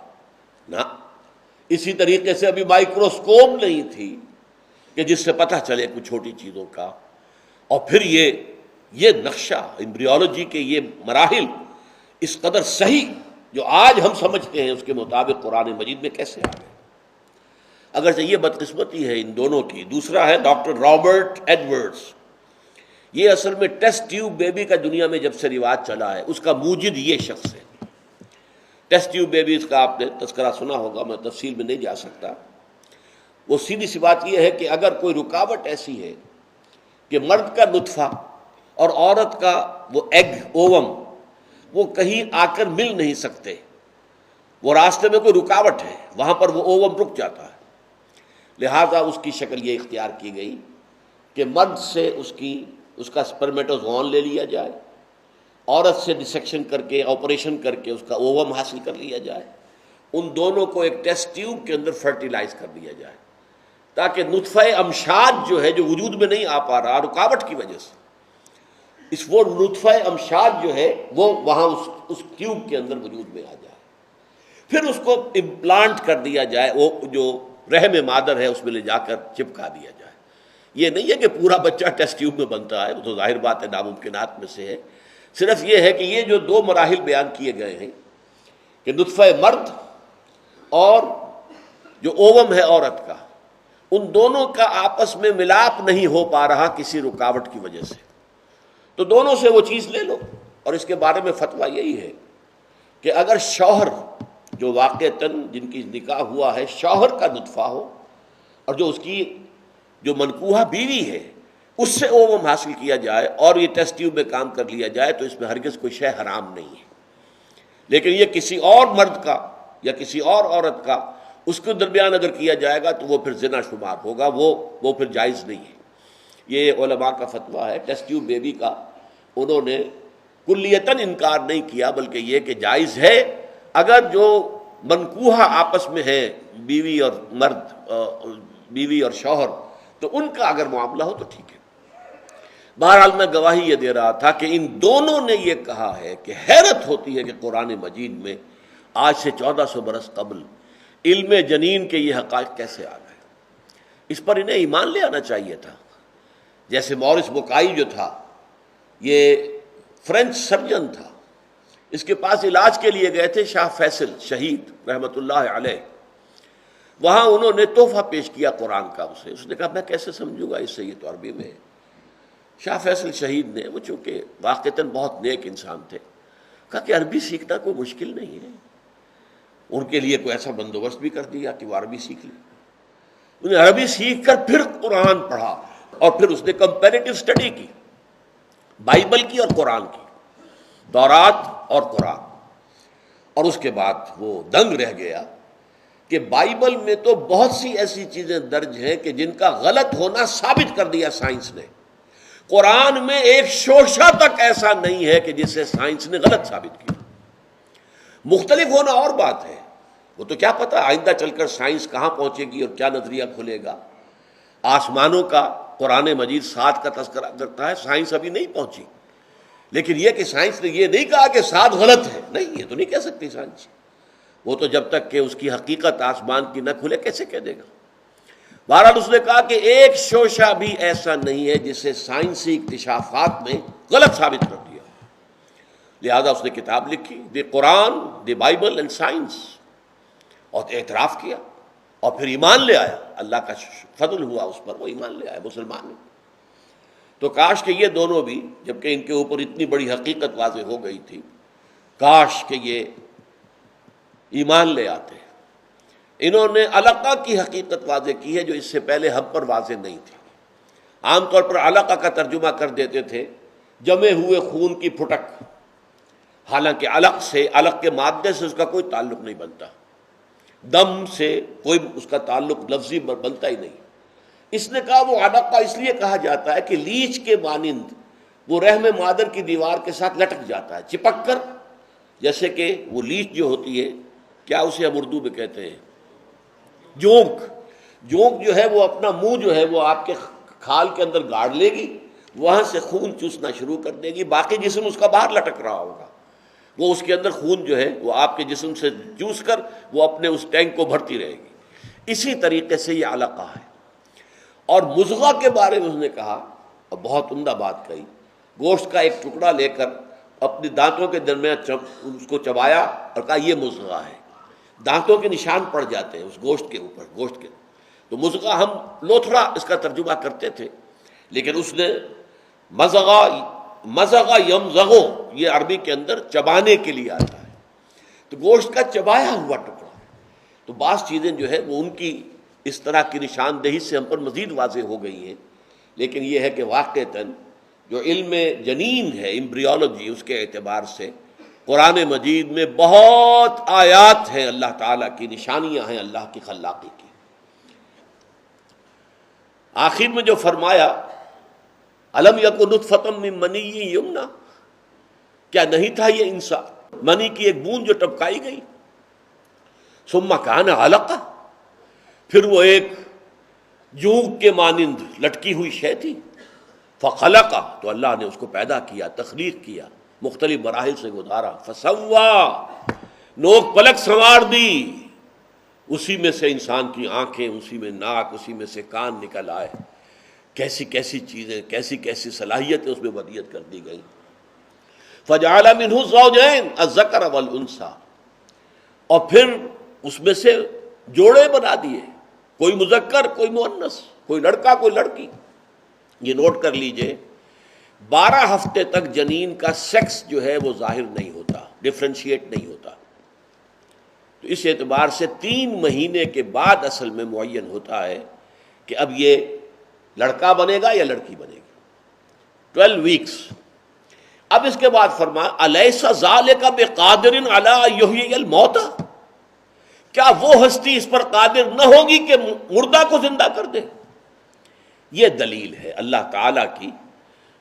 نہ اسی طریقے سے ابھی مائکروسکوپ نہیں تھی کہ جس سے پتہ چلے کچھ چھوٹی چیزوں کا، اور پھر یہ نقشہ امبریولوجی کے یہ مراحل اس قدر صحیح جو آج ہم سمجھتے ہیں اس کے مطابق قرآن مجید میں کیسے آ گئے۔ اگرچہ یہ بدقسمتی ہے ان دونوں کی۔ دوسرا ہے ڈاکٹر رابرٹ ایڈورڈز، یہ اصل میں ٹیسٹ ٹیوب بیبی کا دنیا میں جب سے رواج چلا ہے اس کا موجد یہ شخص ہے۔ ٹیسٹ ٹیوب بیبیز کا آپ نے تذکرہ سنا ہوگا، میں تفصیل میں نہیں جا سکتا۔ وہ سیدھی سی بات یہ ہے کہ اگر کوئی رکاوٹ ایسی ہے کہ مرد کا نطفہ اور عورت کا وہ ایگ اووم وہ کہیں آ کر مل نہیں سکتے، وہ راستے میں کوئی رکاوٹ ہے، وہاں پر وہ اووم رک جاتا ہے، لہذا اس کی شکل یہ اختیار کی گئی کہ مرد سے اس کا سپرمیٹوزوون لے لیا جائے، عورت سے ڈسیکشن کر کے آپریشن کر کے اس کا اووم حاصل کر لیا جائے، ان دونوں کو ایک ٹیسٹ ٹیوب کے اندر فرٹیلائز کر دیا جائے تاکہ نطفہ امشاج جو ہے جو وجود میں نہیں آ پا رہا رکاوٹ کی وجہ سے، وہ نطفہ امشاج جو ہے وہ وہاں اس ٹیوب کے اندر وجود میں آ جائے، پھر اس کو امپلانٹ کر دیا جائے، وہ جو رحم مادر ہے اس میں لے جا کر چپکا دیا جائے۔ یہ نہیں ہے کہ پورا بچہ ٹیسٹ ٹیوب میں بنتا ہے، وہ تو ظاہر بات ہے ناممکنات میں سے ہے، صرف یہ ہے کہ یہ جو دو مراحل بیان کیے گئے ہیں کہ نطفہ مرد اور جو اوم ہے عورت کا، ان دونوں کا آپس میں ملاپ نہیں ہو پا رہا کسی رکاوٹ کی وجہ سے، تو دونوں سے وہ چیز لے لو۔ اور اس کے بارے میں فتویٰ یہی ہے کہ اگر شوہر جو واقعتاً جن کی نکاح ہوا ہے شوہر کا نطفہ ہو، اور جو اس کی جو منکوحہ بیوی ہے اس سے اوم حاصل کیا جائے اور یہ ٹیسٹ ٹیوب میں کام کر لیا جائے، تو اس میں ہرگز کوئی شے حرام نہیں ہے۔ لیکن یہ کسی اور مرد کا یا کسی اور عورت کا اس کے درمیان اگر کیا جائے گا تو وہ پھر زنا شمار ہوگا، وہ پھر جائز نہیں ہے۔ یہ علماء کا فتویٰ ہے۔ ٹیسٹ ٹیوب بیبی کا انہوں نے کلیتاً انکار نہیں کیا، بلکہ یہ کہ جائز ہے اگر جو منکوحہ آپس میں ہے بیوی اور مرد، بیوی اور شوہر، تو ان کا اگر معاملہ ہو تو ٹھیک ہے۔ بہرحال میں گواہی یہ دے رہا تھا کہ ان دونوں نے یہ کہا ہے کہ حیرت ہوتی ہے کہ قرآن مجید میں آج سے 1400 برس قبل علم جنین کے یہ حقائق کیسے آ گئے۔ اس پر انہیں ایمان لے آنا چاہیے تھا۔ جیسے مورس بوکائی جو تھا، یہ فرینچ سرجن تھا، اس کے پاس علاج کے لیے گئے تھے شاہ فیصل شہید رحمۃ اللہ علیہ، وہاں انہوں نے تحفہ پیش کیا قرآن کا اسے، اس نے کہا میں کیسے سمجھوں گا اس سے، یہ تو عربی میں ہے۔ شاہ فیصل شہید نے، وہ چونکہ واقعتاً بہت نیک انسان تھے، کہا کہ عربی سیکھنا کوئی مشکل نہیں ہے۔ ان کے لیے کوئی ایسا بندوبست بھی کر دیا کہ وہ عربی سیکھ لیں۔ انہیں عربی سیکھ کر پھر قرآن پڑھا، اور پھر اس نے کمپیریٹو اسٹڈی کی بائبل کی اور قرآن کی، تورات اور قرآن، اور اس کے بعد وہ دنگ رہ گیا کہ بائبل میں تو بہت سی ایسی چیزیں درج ہیں کہ جن کا غلط ہونا ثابت کر دیا سائنس نے، قرآن میں ایک شوشہ تک ایسا نہیں ہے کہ جسے سائنس نے غلط ثابت کیا۔ مختلف ہونا اور بات ہے، وہ تو کیا پتہ آئندہ چل کر سائنس کہاں پہنچے گی اور کیا نظریہ کھلے گا۔ آسمانوں کا قرآن مجید 7 کا تذکرہ کرتا ہے، سائنس ابھی نہیں پہنچی، لیکن یہ کہ سائنس نے یہ نہیں کہا کہ 7 غلط ہے، نہیں، یہ تو نہیں کہہ سکتی سائنس، وہ تو جب تک کہ اس کی حقیقت آسمان کی نہ کھلے کیسے کہہ دے گا۔ بہرحال اس نے کہا کہ ایک شوشہ بھی ایسا نہیں ہے جسے سائنسی اکتشافات نے غلط ثابت کر دیا، لہذا اس نے کتاب لکھی، دی قرآن، دی بائبل اینڈ سائنس، اور اعتراف کیا اور پھر ایمان لے آیا۔ اللہ کا فضل ہوا اس پر، وہ ایمان لے آیا، مسلمان ہے۔ تو کاش کہ یہ دونوں بھی، جبکہ ان کے اوپر اتنی بڑی حقیقت واضح ہو گئی تھی، کاش کہ یہ ایمان لے آتے۔ انہوں نے علقہ کی حقیقت واضح کی ہے جو اس سے پہلے ہم پر واضح نہیں تھی۔ عام طور پر علقہ کا ترجمہ کر دیتے تھے جمے ہوئے خون کی پھٹک، حالانکہ علق کے مادے سے اس کا کوئی تعلق نہیں بنتا، دم سے کوئی اس کا تعلق لفظی بنتا ہی نہیں۔ اس نے کہا وہ علقہ اس لیے کہا جاتا ہے کہ لیچ کے مانند وہ رحم مادر کی دیوار کے ساتھ لٹک جاتا ہے چپک کر، جیسے کہ وہ لیچ جو ہوتی ہے، کیا اسے ہم اردو میں کہتے ہیں، جونک جو ہے وہ اپنا منہ جو ہے وہ آپ کے کھال کے اندر گاڑ لے گی، وہاں سے خون چوسنا شروع کر دے گی، باقی جسم اس کا باہر لٹک رہا ہوگا، وہ اس کے اندر خون جو ہے وہ آپ کے جسم سے چوس کر وہ اپنے اس ٹینک کو بھرتی رہے گی۔ اسی طریقے سے یہ علقہ ہے۔ اور مضغہ کے بارے میں اس نے کہا، اور بہت عمدہ بات کہی، گوشت کا ایک ٹکڑا لے کر اپنے دانتوں کے درمیان اس کو چبایا اور کہا یہ مضغہ ہے۔ دانتوں کے نشان پڑ جاتے ہیں اس گوشت کے اوپر، گوشت کے، تو مضغہ ہم لوتھڑا اس کا ترجمہ کرتے تھے، لیکن اس نے مضغہ یمضغو، یہ عربی کے اندر چبانے کے لیے آتا ہے، تو گوشت کا چبایا ہوا ٹکڑا۔ تو بعض چیزیں جو ہے وہ ان کی اس طرح کی نشاندہی سے ہم پر مزید واضح ہو گئی ہیں، لیکن یہ ہے کہ واقعتاً جو علم جنین ہے، ایمبریولوجی، اس کے اعتبار سے قرآن مجید میں بہت آیات ہیں، اللہ تعالیٰ کی نشانیاں ہیں اللہ کی خلاقی کی۔ آخر میں جو فرمایا الم یکن نطفۃ من منی یمنی، کیا نہیں تھا یہ انسان منی کی ایک بوند جو ٹپکائی گئی، ثم کان علقہ، پھر وہ ایک جونک کے مانند لٹکی ہوئی شے تھی، فخلق، تو اللہ نے اس کو پیدا کیا، تخلیق کیا، مختلف مراحل سے گزارا، فسوا، نوک پلک سنوار دی، اسی میں سے انسان کی آنکھیں، اسی میں ناک، اسی میں سے کان نکل آئے، کیسی کیسی چیزیں، کیسی کیسی صلاحیتیں اس میں ودیت کر دی گئی. فجعل منہ الزوجین الذکر والانثی، اور پھر اس میں سے جوڑے بنا دیے، کوئی مذکر کوئی مؤنث، کوئی لڑکا کوئی لڑکی. یہ نوٹ کر لیجئے 12 ہفتے تک جنین کا سیکس جو ہے وہ ظاہر نہیں ہوتا، ڈفرینشیٹ نہیں ہوتا. تو اس اعتبار سے 3 مہینے کے بعد اصل میں معین ہوتا ہے کہ اب یہ لڑکا بنے گا یا لڑکی بنے گی. 12 ویکس. اب اس کے بعد فرمایا الیس ذالک بقادر علی ان یحیی الموتى، کیا وہ ہستی اس پر قادر نہ ہوگی کہ مردہ کو زندہ کر دے. یہ دلیل ہے اللہ تعالیٰ کی،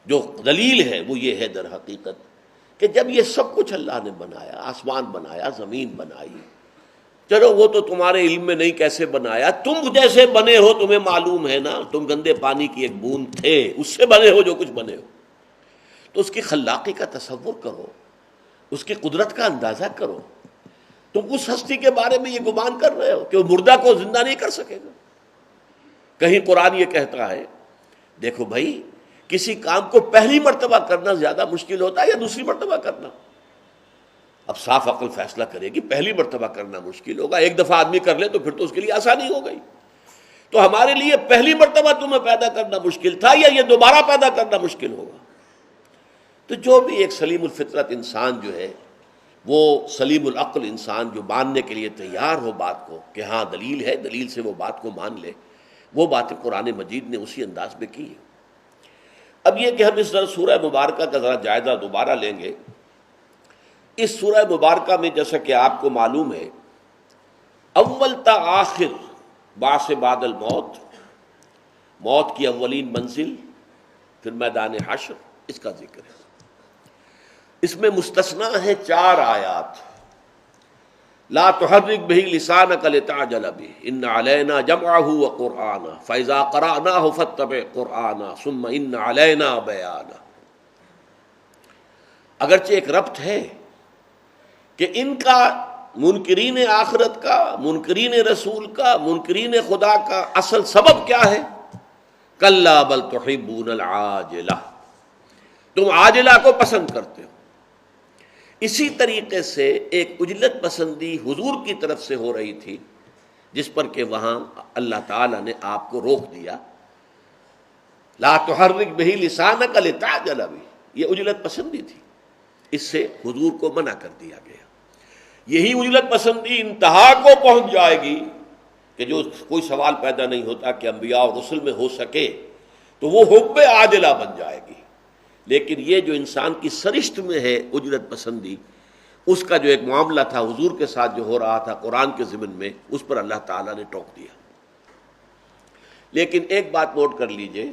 جو دلیل ہے وہ یہ ہے در حقیقت کہ جب یہ سب کچھ اللہ نے بنایا، آسمان بنایا، زمین بنائی، چلو وہ تو تمہارے علم میں نہیں کیسے بنایا، تم جیسے بنے ہو تمہیں معلوم ہے نا، تم گندے پانی کی ایک بوند تھے، اس سے بنے ہو جو کچھ بنے ہو. تو اس کی خلاقی کا تصور کرو، اس کی قدرت کا اندازہ کرو. تم اس ہستی کے بارے میں یہ گمان کر رہے ہو کہ وہ مردہ کو زندہ نہیں کر سکے گا. کہیں قرآن یہ کہتا ہے دیکھو بھائی، کسی کام کو پہلی مرتبہ کرنا زیادہ مشکل ہوتا ہے یا دوسری مرتبہ کرنا؟ اب صاف عقل فیصلہ کرے گی پہلی مرتبہ کرنا مشکل ہوگا. ایک دفعہ آدمی کر لے تو پھر تو اس کے لیے آسانی ہو گئی. تو ہمارے لیے پہلی مرتبہ تمہیں پیدا کرنا مشکل تھا یا یہ دوبارہ پیدا کرنا مشکل ہوگا؟ تو جو بھی ایک سلیم الفطرت انسان جو ہے، وہ سلیم العقل انسان جو ماننے کے لیے تیار ہو بات کو کہ ہاں دلیل ہے، دلیل سے وہ بات کو مان لے، وہ باتیں قرآن مجید نے اسی انداز میں کی ہے. اب یہ کہ ہم اس طرح سورہ مبارکہ کا ذرا جائزہ دوبارہ لیں گے. اس سورہ مبارکہ میں جیسا کہ آپ کو معلوم ہے اول تا آخر بعث بعد الموت، موت کی اولین منزل، پھر میدان حشر، اس کا ذکر ہے. اس میں مستثنا ہے 4 آیات. لا تحرک به لسانک لتعجل به ان علینا جمعہ وقرآنہ فاذا قرأناہ فاتبع قرآنہ ثم ان علینا بیانہ. اگرچہ ایک ربط ہے کہ ان کا منکرین آخرت کا، منکرین رسول کا، منکرین خدا کا اصل سبب کیا ہے؟ کلا بل تحبون العاجلہ، تم عاجلہ کو پسند کرتے ہو. اسی طریقے سے ایک عجلت پسندی حضور کی طرف سے ہو رہی تھی، جس پر کہ وہاں اللہ تعالیٰ نے آپ کو روک دیا. لا تحرک بہ لسانک لتعجل بہ، یہ عجلت پسندی تھی، اس سے حضور کو منع کر دیا گیا. یہی عجلت پسندی انتہا کو پہنچ جائے گی کہ جو کوئی سوال پیدا نہیں ہوتا کہ انبیاء اور رسل میں ہو سکے تو وہ حب عاجلہ بن جائے گی. لیکن یہ جو انسان کی سرشت میں ہے اجرت پسندی، اس کا جو ایک معاملہ تھا حضور کے ساتھ جو ہو رہا تھا قرآن کے ضمن میں، اس پر اللہ تعالیٰ نے ٹوک دیا. لیکن ایک بات نوٹ کر لیجئے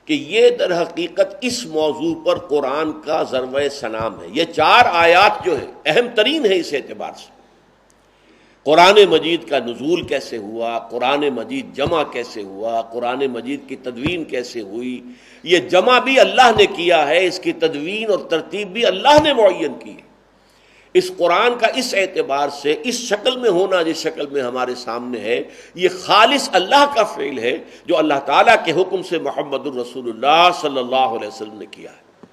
کہ یہ در حقیقت اس موضوع پر قرآن کا ضرب سنام ہے. یہ 4 آیات جو ہے اہم ترین ہے اس اعتبار سے. قرآن مجید کا نزول کیسے ہوا، قرآن مجید جمع کیسے ہوا، قرآن مجید کی تدوین کیسے ہوئی، یہ جمع بھی اللہ نے کیا ہے، اس کی تدوین اور ترتیب بھی اللہ نے معین کی ہے. اس قرآن کا اس اعتبار سے اس شکل میں ہونا جس شکل میں ہمارے سامنے ہے، یہ خالص اللہ کا فعل ہے جو اللہ تعالیٰ کے حکم سے محمد الرسول اللہ صلی اللہ علیہ وسلم نے کیا ہے.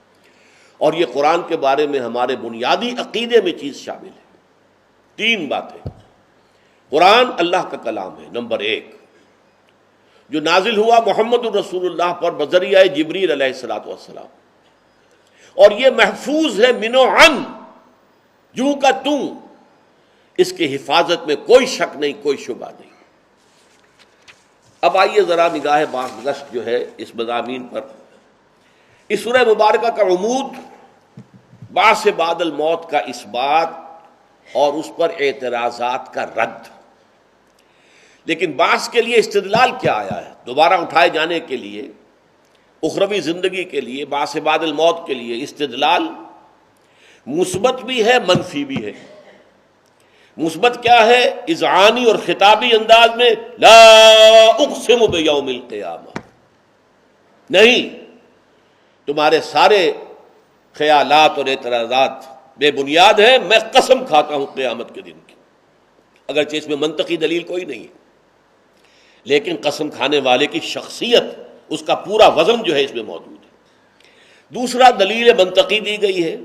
اور یہ قرآن کے بارے میں ہمارے بنیادی عقیدے میں چیز شامل ہے. 3 باتیں. قرآن اللہ کا کلام ہے، نمبر 1، جو نازل ہوا محمد الرسول اللہ پر بذریعہ جبریل علیہ الصلوۃ والسلام، اور یہ محفوظ ہے من و عن، جوں کا توں، اس کی حفاظت میں کوئی شک نہیں، کوئی شبہ نہیں. اب آئیے ذرا نگاہ بازگشت جو ہے اس مضامین پر. اس سورہ مبارکہ کا عمود بعث بعد الموت کا اثبات اور اس پر اعتراضات کا رد. لیکن بعث کے لیے استدلال کیا آیا ہے؟ دوبارہ اٹھائے جانے کے لیے، اخروی زندگی کے لیے، بعث بعد الموت کے لیے استدلال مثبت بھی ہے، منفی بھی ہے. مثبت کیا ہے؟ اذعانی اور خطابی انداز میں لا اقسم بیوم القیامہ، نہیں، تمہارے سارے خیالات اور اعتراضات بے بنیاد ہیں، میں قسم کھاتا ہوں قیامت کے دن کی. اگرچہ اس میں منطقی دلیل کوئی نہیں ہے، لیکن قسم کھانے والے کی شخصیت، اس کا پورا وزن جو ہے اس میں موجود ہے۔ دوسرا دلیل منطقی دی گئی ہے،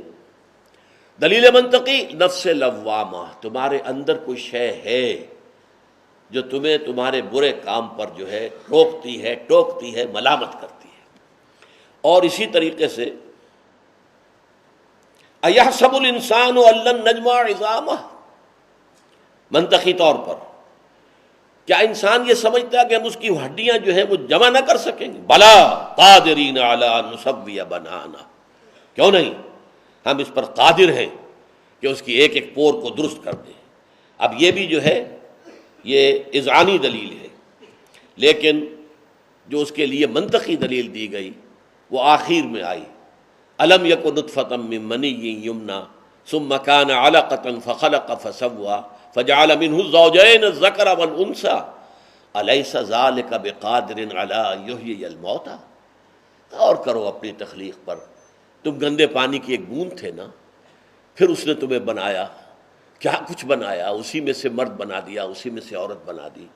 دلیل منطقی نفس لوامہ، تمہارے اندر کوئی شے ہے جو تمہیں تمہارے برے کام پر جو ہے روکتی ہے، ٹوکتی ہے، ملامت کرتی ہے۔ اور اسی طریقے سے اَيَحْسَبُ الْإِنسَانُ أَن لَّن نَّجْمَعَ عِظَامَهُ، منطقی طور پر کیا انسان یہ سمجھتا ہے کہ ہم اس کی ہڈیاں جو ہیں وہ جمع نہ کر سکیں گے؟ بلا قادرین علی ان نسوی بنانا، کیوں نہیں، ہم اس پر قادر ہیں کہ اس کی ایک ایک پور کو درست کر دیں۔ اب یہ بھی جو ہے یہ اذعانی دلیل ہے، لیکن جو اس کے لیے منطقی دلیل دی گئی وہ آخر میں آئی، الم یک نطفۃ من منی یمنی ثم کان علقۃ فخلق فسوی فجعل منه الزوجین الذکر والانثی الیس ذلک بقادر علی ان یحیی الموتى۔ غور کرو اپنی تخلیق پر، تم گندے پانی کی ایک بوند تھے نا، پھر اس نے تمہیں بنایا، کیا کچھ بنایا، اسی میں سے مرد بنا دیا، اسی میں سے عورت بنا دی۔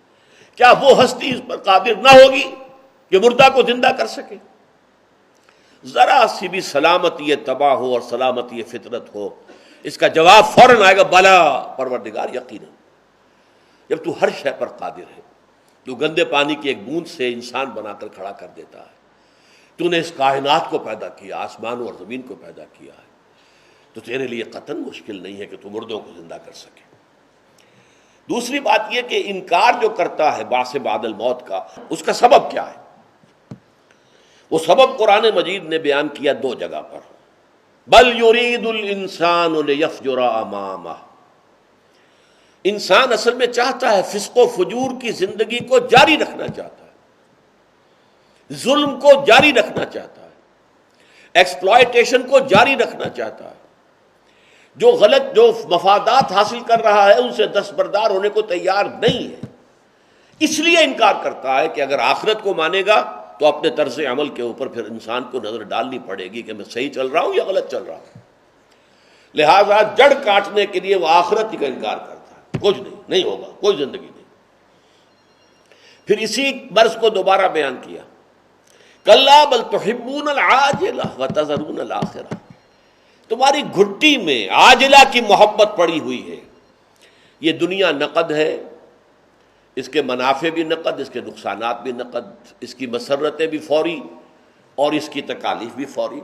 کیا وہ ہستی اس پر قادر نہ ہوگی کہ مردہ کو زندہ کر سکے؟ ذرا سی بھی سلامتی تباہ ہو اور سلامتی فطرت ہو، اس کا جواب فوراً آئے گا، بلا پروردگار یقینا، جب تو ہر شے پر قادر ہے، تو گندے پانی کی ایک بوند سے انسان بنا کر کھڑا کر دیتا ہے، تو نے اس کائنات کو پیدا کیا، آسمانوں اور زمین کو پیدا کیا ہے، تو تیرے لیے قطعاً مشکل نہیں ہے کہ تو مردوں کو زندہ کر سکے۔ دوسری بات یہ کہ انکار جو کرتا ہے بعث بعد الموت کا، اس کا سبب کیا ہے؟ وہ سبب قرآن مجید نے بیان کیا دو جگہ پر، بل یرید الانسان لیفجر امامہ، انسان اصل میں چاہتا ہے، فسق و فجور کی زندگی کو جاری رکھنا چاہتا ہے، ظلم کو جاری رکھنا چاہتا ہے، ایکسپلائٹیشن کو جاری رکھنا چاہتا ہے، جو غلط جو مفادات حاصل کر رہا ہے ان سے دستبردار ہونے کو تیار نہیں ہے، اس لیے انکار کرتا ہے کہ اگر آخرت کو مانے گا تو اپنے طرز عمل کے اوپر پھر انسان کو نظر ڈالنی پڑے گی کہ میں صحیح چل رہا ہوں یا غلط چل رہا ہوں، لہذا جڑ کاٹنے کے لیے وہ آخرت ہی کا انکار کرتا ہے، کچھ نہیں ہوگا، کوئی زندگی نہیں۔ پھر اسی مرض کو دوبارہ بیان کیا، کلا بل تحبون العاجلہ وتذرون الآخرہ، تمہاری گھٹی میں عاجلہ کی محبت پڑی ہوئی ہے، یہ دنیا نقد ہے، اس کے منافع بھی نقد، اس کے نقصانات بھی نقد، اس کی مسرتیں بھی فوری اور اس کی تکالیف بھی فوری،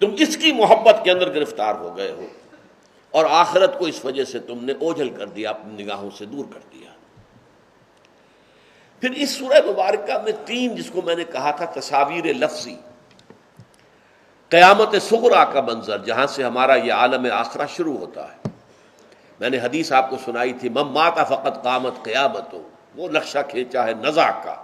تم اس کی محبت کے اندر گرفتار ہو گئے ہو، اور آخرت کو اس وجہ سے تم نے اوجھل کر دیا، اپنی نگاہوں سے دور کر دیا۔ پھر اس سورہ مبارکہ میں تین، جس کو میں نے کہا تھا تصاویر لفظی، قیامت صغریٰ کا منظر، جہاں سے ہمارا یہ عالم آخرہ شروع ہوتا ہے، میں نے حدیث آپ کو سنائی تھی، من مات فقط قامت قیامتہ، وہ نقشہ کھینچا ہے نزع کا،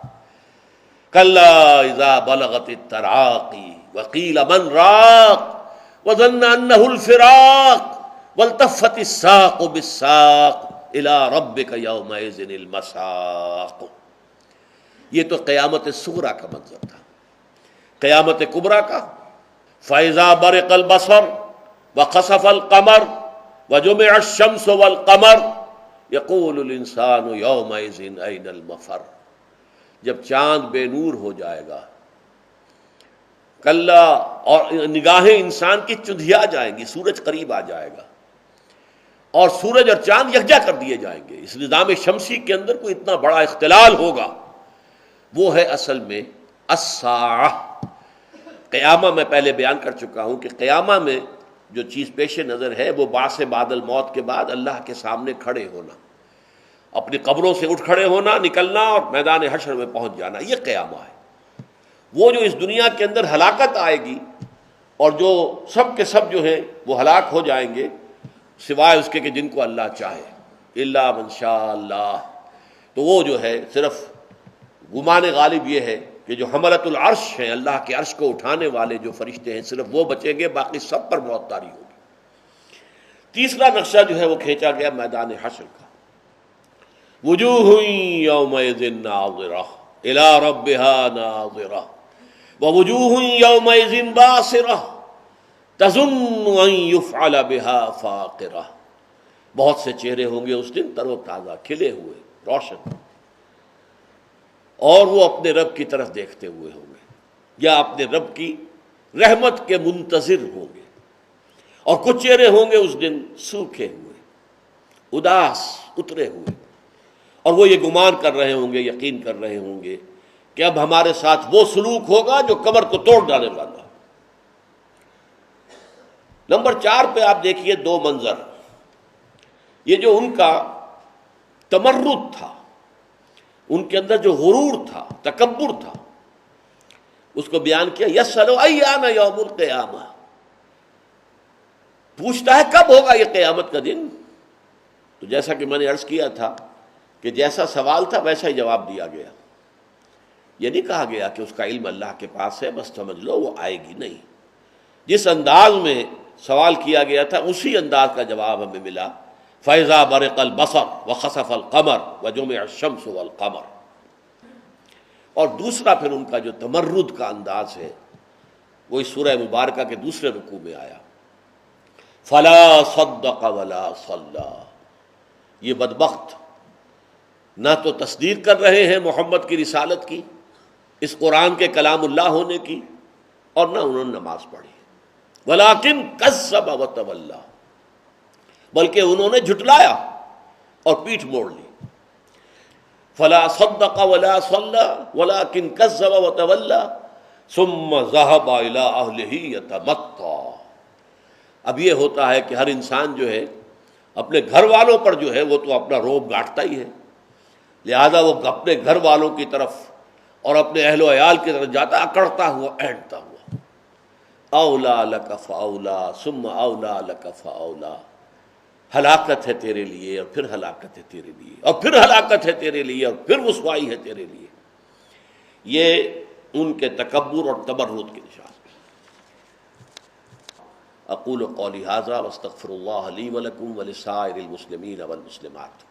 کلا اذا بلغت التراقی وقیل من راق وظن انہ الفراق والتفت الساق بالساق الی ربک یومئذ المساق۔ یہ تو قیامت صغریٰ کا منظر تھا۔ قیامت کبریٰ کا، فَإِذَا بَرِقَ الْبَصَرُ وَخَسَفَ الْقَمَرُ وَجُمِعَ الشَّمْسُ وَالْقَمَرُ يَقُولُ الْإِنسَانُ يَوْمَئِذٍ أَيْنَ الْمَفَرُّ، جب چاند بے نور ہو جائے گا، کلا، اور نگاہیں انسان کی چندھیا جائیں گی، سورج قریب آ جائے گا اور سورج اور چاند یکجا کر دیے جائیں گے، اس نظام شمسی کے اندر کوئی اتنا بڑا اختلال ہوگا، وہ ہے اصل میں الساعہ۔ قیامہ میں پہلے بیان کر چکا ہوں کہ قیامہ میں جو چیز پیش نظر ہے وہ بعث بعد الموت کے بعد اللہ کے سامنے کھڑے ہونا، اپنی قبروں سے اٹھ کھڑے ہونا، نکلنا اور میدان حشر میں پہنچ جانا، یہ قیامہ ہے۔ وہ جو اس دنیا کے اندر ہلاکت آئے گی اور جو سب کے سب جو ہیں وہ ہلاک ہو جائیں گے، سوائے اس کے کہ جن کو اللہ چاہے، الا من شاء اللہ، تو وہ جو ہے صرف گمان غالب یہ ہے کہ جو حملۃ العرش ہیں، اللہ کے عرش کو اٹھانے والے جو فرشتے ہیں، صرف وہ بچیں گے، باقی سب پر موت طاری ہوگی۔ تیسرا نقشہ جو ہے وہ کھینچا گیا میدان حشر کا، وجوہ یومئذ ناظرہ الی ربہا ناظرہ ووجوہ یومئذ باسرہ تظن ان یفعل بہا فاقرہ۔ بہت سے چہرے ہوں گے اس دن تر و تازہ، کھلے ہوئے، روشن، اور وہ اپنے رب کی طرف دیکھتے ہوئے ہوں گے، یا اپنے رب کی رحمت کے منتظر ہوں گے۔ اور کچھ چہرے ہوں گے اس دن سوکھے ہوئے، اداس، اترے ہوئے، اور وہ یہ گمان کر رہے ہوں گے، یقین کر رہے ہوں گے کہ اب ہمارے ساتھ وہ سلوک ہوگا جو کمر کو توڑ ڈالنے والا۔ نمبر 4 پہ آپ دیکھیے دو منظر، یہ جو ان کا تمرد تھا، ان کے اندر جو غرور تھا، تکبر تھا، اس کو بیان کیا، یسألو ایان یوم القیامہ، پوچھتا ہے کب ہوگا یہ قیامت کا دن۔ تو جیسا کہ میں نے عرض کیا تھا کہ جیسا سوال تھا ویسا ہی جواب دیا گیا، یہ نہیں کہا گیا کہ اس کا علم اللہ کے پاس ہے بس سمجھ لو وہ آئے گی، نہیں، جس انداز میں سوال کیا گیا تھا اسی انداز کا جواب ہمیں ملا، فَإِذَا بَرِقَ الْبَصَرُ وَخَسَفَ الْقَمَرُ وَجُمِعَ الشَّمْسُ وَالْقَمَرُ۔ اور دوسرا پھر ان کا جو تمرد کا انداز ہے وہ اس سورہ مبارکہ کے دوسرے رکوع میں آیا، فَلَا صَدَّقَ وَلَا صَلَّى۔ یہ بدبخت نہ تو تصدیق کر رہے ہیں محمد کی رسالت کی، اس قرآن کے کلام اللہ ہونے کی، اور نہ انہوں نے نماز پڑھی، وَلَٰكِن كَذَّبَ وَتَوَلَّىٰ، بلکہ انہوں نے جھٹلایا اور پیٹھ موڑ لی۔ فَلَا صَدَّقَ وَلَا صَلَّىٰ وَلَٰكِن كَذَّبَ وَتَوَلَّىٰ ثُمَّ ذَهَبَ إِلَىٰ أَهْلِهِ يَتَمَطَّىٰ۔ اب یہ ہوتا ہے کہ ہر انسان جو ہے اپنے گھر والوں پر جو ہے وہ تو اپنا روب گاٹتا ہی ہے، لہذا وہ اپنے گھر والوں کی طرف اور اپنے اہل و عیال کی طرف جاتا، اکڑتا ہوا، اینٹتا ہوا، اولا لک فاولا ثم اولا لک فاولا، ہلاکت ہے تیرے لیے اور پھر ہلاکت ہے تیرے لیے اور پھر ہلاکت ہے تیرے لیے اور پھر رسوائی ہے تیرے لیے۔ یہ ان کے تکبر اور تمرد کے نشان۔ اقول قولی ھذا واستغفر اللہ لی ولکم ولسائر المسلمین والمسلمات۔